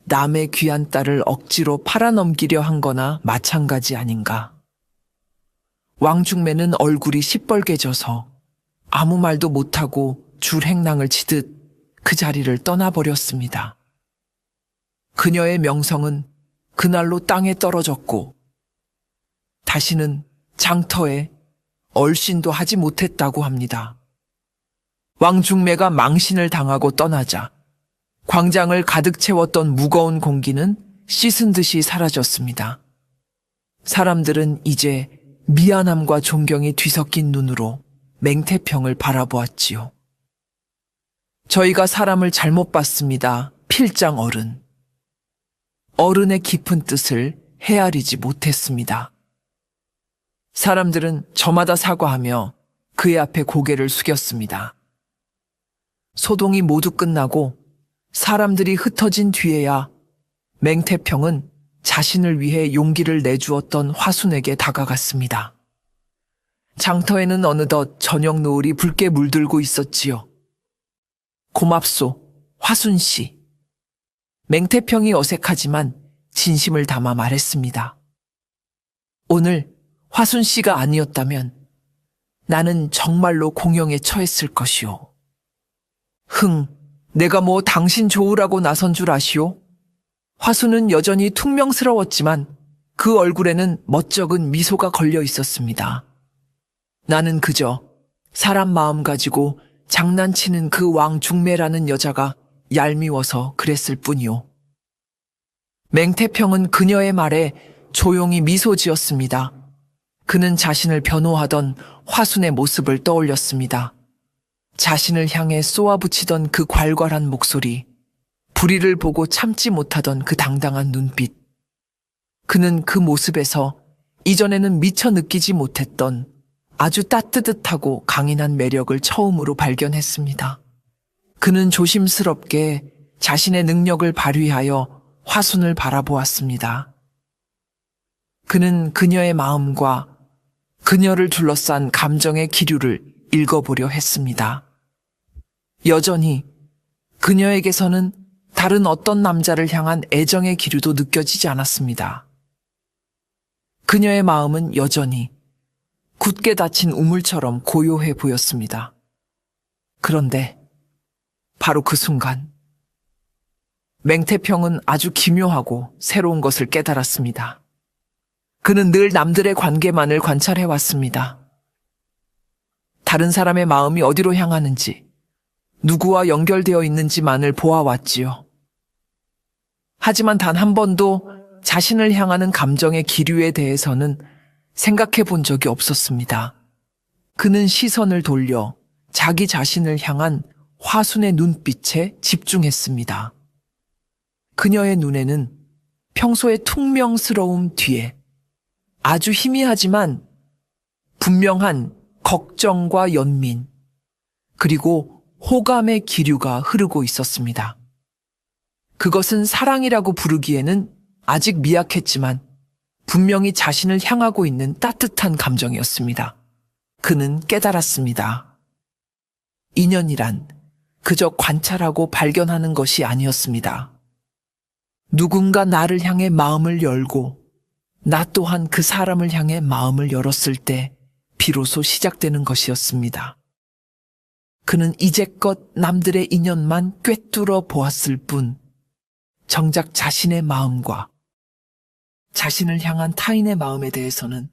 남의 귀한 딸을 억지로 팔아넘기려 한 거나 마찬가지 아닌가. 왕중매는 얼굴이 시뻘개져서 아무 말도 못하고 줄행랑을 치듯 그 자리를 떠나버렸습니다. 그녀의 명성은 그날로 땅에 떨어졌고 다시는 장터에 얼씬도 하지 못했다고 합니다. 왕중매가 망신을 당하고 떠나자 광장을 가득 채웠던 무거운 공기는 씻은 듯이 사라졌습니다. 사람들은 이제 미안함과 존경이 뒤섞인 눈으로 맹태평을 바라보았지요. 저희가 사람을 잘못 봤습니다, 필장 어른. 어른의 깊은 뜻을 헤아리지 못했습니다. 사람들은 저마다 사과하며 그의 앞에 고개를 숙였습니다. 소동이 모두 끝나고 사람들이 흩어진 뒤에야 맹태평은 자신을 위해 용기를 내주었던 화순에게 다가갔습니다. 장터에는 어느덧 저녁 노을이 붉게 물들고 있었지요. 고맙소, 화순 씨. 맹태평이 어색하지만 진심을 담아 말했습니다. 오늘 화순 씨가 아니었다면 나는 정말로 공영에 처했을 것이오. 내가 뭐 당신 좋으라고 나선 줄 아시오? 화순은 여전히 퉁명스러웠지만 그 얼굴에는 멋쩍은 미소가 걸려 있었습니다. 나는 그저 사람 마음 가지고 장난치는 그 왕중매라는 여자가 얄미워서 그랬을 뿐이오. 맹태평은 그녀의 말에 조용히 미소 지었습니다. 그는 자신을 변호하던 화순의 모습을 떠올렸습니다. 자신을 향해 쏘아붙이던 그 괄괄한 목소리, 불의를 보고 참지 못하던 그 당당한 눈빛. 그는 그 모습에서 이전에는 미처 느끼지 못했던 아주 따뜻하고 강인한 매력을 처음으로 발견했습니다. 그는 조심스럽게 자신의 능력을 발휘하여 화순을 바라보았습니다. 그는 그녀의 마음과 그녀를 둘러싼 감정의 기류를 읽어보려 했습니다. 여전히 그녀에게서는 다른 어떤 남자를 향한 애정의 기류도 느껴지지 않았습니다. 그녀의 마음은 여전히 굳게 닫힌 우물처럼 고요해 보였습니다. 그런데 바로 그 순간 맹태평은 아주 기묘하고 새로운 것을 깨달았습니다. 그는 늘 남들의 관계만을 관찰해왔습니다. 다른 사람의 마음이 어디로 향하는지, 누구와 연결되어 있는지만을 보아왔지요. 하지만 단 한 번도 자신을 향하는 감정의 기류에 대해서는 생각해 본 적이 없었습니다. 그는 시선을 돌려 자기 자신을 향한 화순의 눈빛에 집중했습니다. 그녀의 눈에는 평소의 퉁명스러움 뒤에 아주 희미하지만 분명한 걱정과 연민, 그리고 호감의 기류가 흐르고 있었습니다. 그것은 사랑이라고 부르기에는 아직 미약했지만 분명히 자신을 향하고 있는 따뜻한 감정이었습니다. 그는 깨달았습니다. 인연이란 그저 관찰하고 발견하는 것이 아니었습니다. 누군가 나를 향해 마음을 열고 나 또한 그 사람을 향해 마음을 열었을 때 비로소 시작되는 것이었습니다. 그는 이제껏 남들의 인연만 꿰뚫어 보았을 뿐 정작 자신의 마음과 자신을 향한 타인의 마음에 대해서는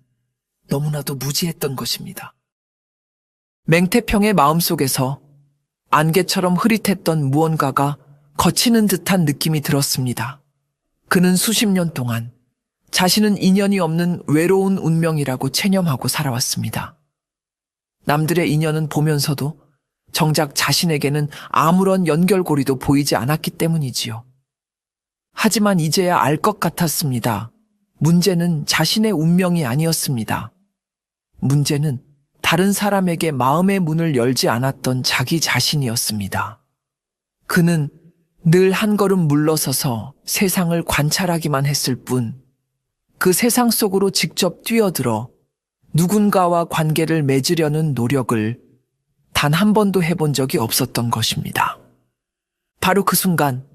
너무나도 무지했던 것입니다. 맹태평의 마음속에서 안개처럼 흐릿했던 무언가가 거치는 듯한 느낌이 들었습니다. 그는 수십 년 동안 자신은 인연이 없는 외로운 운명이라고 체념하고 살아왔습니다. 남들의 인연은 보면서도 정작 자신에게는 아무런 연결고리도 보이지 않았기 때문이지요. 하지만 이제야 알 것 같았습니다. 문제는 자신의 운명이 아니었습니다. 문제는 다른 사람에게 마음의 문을 열지 않았던 자기 자신이었습니다. 그는 늘 한 걸음 물러서서 세상을 관찰하기만 했을 뿐 그 세상 속으로 직접 뛰어들어 누군가와 관계를 맺으려는 노력을 단 한 번도 해본 적이 없었던 것입니다. 바로 그 순간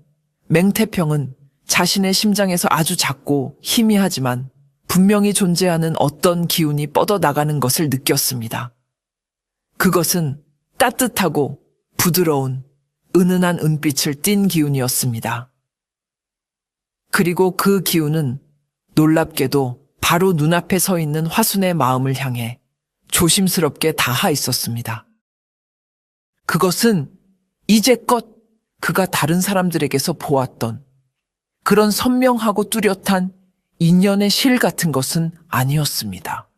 맹태평은 자신의 심장에서 아주 작고 희미하지만 분명히 존재하는 어떤 기운이 뻗어나가는 것을 느꼈습니다. 그것은 따뜻하고 부드러운 은은한 은빛을 띤 기운이었습니다. 그리고 그 기운은 놀랍게도 바로 눈앞에 서 있는 화순의 마음을 향해 조심스럽게 닿아 있었습니다. 그것은 이제껏 그가 다른 사람들에게서 보았던 그런 선명하고 뚜렷한 인연의 실 같은 것은 아니었습니다.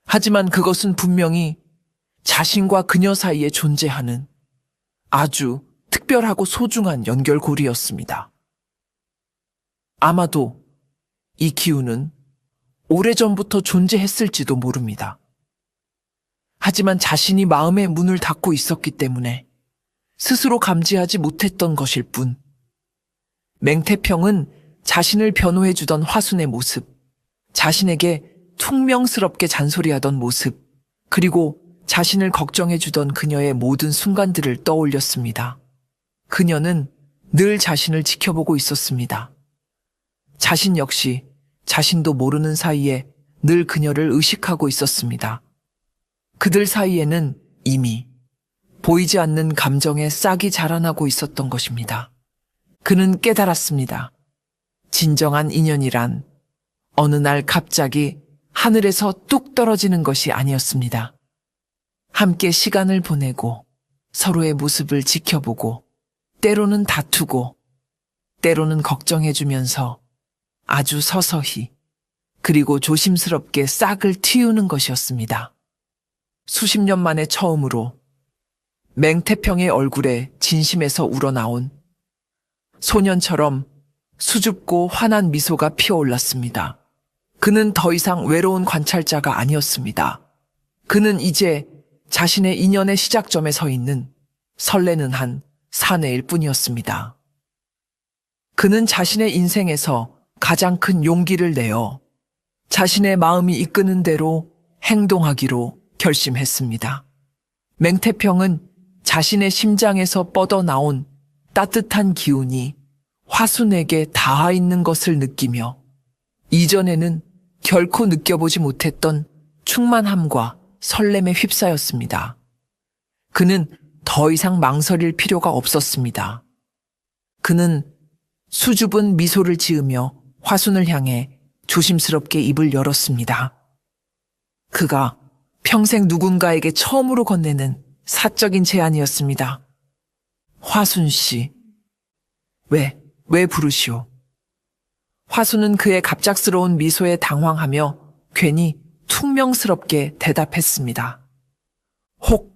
하지만 그것은 분명히 자신과 그녀 사이에 존재하는 아주 특별하고 소중한 연결고리였습니다. 아마도 이 기운은 오래전부터 존재했을지도 모릅니다. 하지만 자신이 마음의 문을 닫고 있었기 때문에 스스로 감지하지 못했던 것일 뿐, 맹태평은 자신을 변호해주던 화순의 모습, 자신에게 퉁명스럽게 잔소리하던 모습, 그리고 자신을 걱정해주던 그녀의 모든 순간들을 떠올렸습니다. 그녀는 늘 자신을 지켜보고 있었습니다. 자신 역시 자신도 모르는 사이에 늘 그녀를 의식하고 있었습니다. 그들 사이에는 이미 보이지 않는 감정의 싹이 자라나고 있었던 것입니다. 그는 깨달았습니다. 진정한 인연이란 어느 날 갑자기 하늘에서 뚝 떨어지는 것이 아니었습니다. 함께 시간을 보내고 서로의 모습을 지켜보고 때로는 다투고 때로는 걱정해주면서 아주 서서히 그리고 조심스럽게 싹을 틔우는 것이었습니다. 수십 년 만에 처음으로 맹태평의 얼굴에 진심에서 우러나온 소년처럼 수줍고 환한 미소가 피어올랐습니다. 그는 더 이상 외로운 관찰자가 아니었습니다. 그는 이제 자신의 인연의 시작점에 서 있는 설레는 한 사내일 뿐이었습니다. 그는 자신의 인생에서 가장 큰 용기를 내어 자신의 마음이 이끄는 대로 행동하기로 결심했습니다. 맹태평은 자신의 심장에서 뻗어나온 따뜻한 기운이 화순에게 닿아 있는 것을 느끼며 이전에는 결코 느껴보지 못했던 충만함과 설렘에 휩싸였습니다. 그는 더 이상 망설일 필요가 없었습니다. 그는 수줍은 미소를 지으며 화순을 향해 조심스럽게 입을 열었습니다. 그가 평생 누군가에게 처음으로 건네는 사적인 제안이었습니다. 화순 씨, 왜 부르시오? 화순은 그의 갑작스러운 미소에 당황하며 괜히 퉁명스럽게 대답했습니다. 혹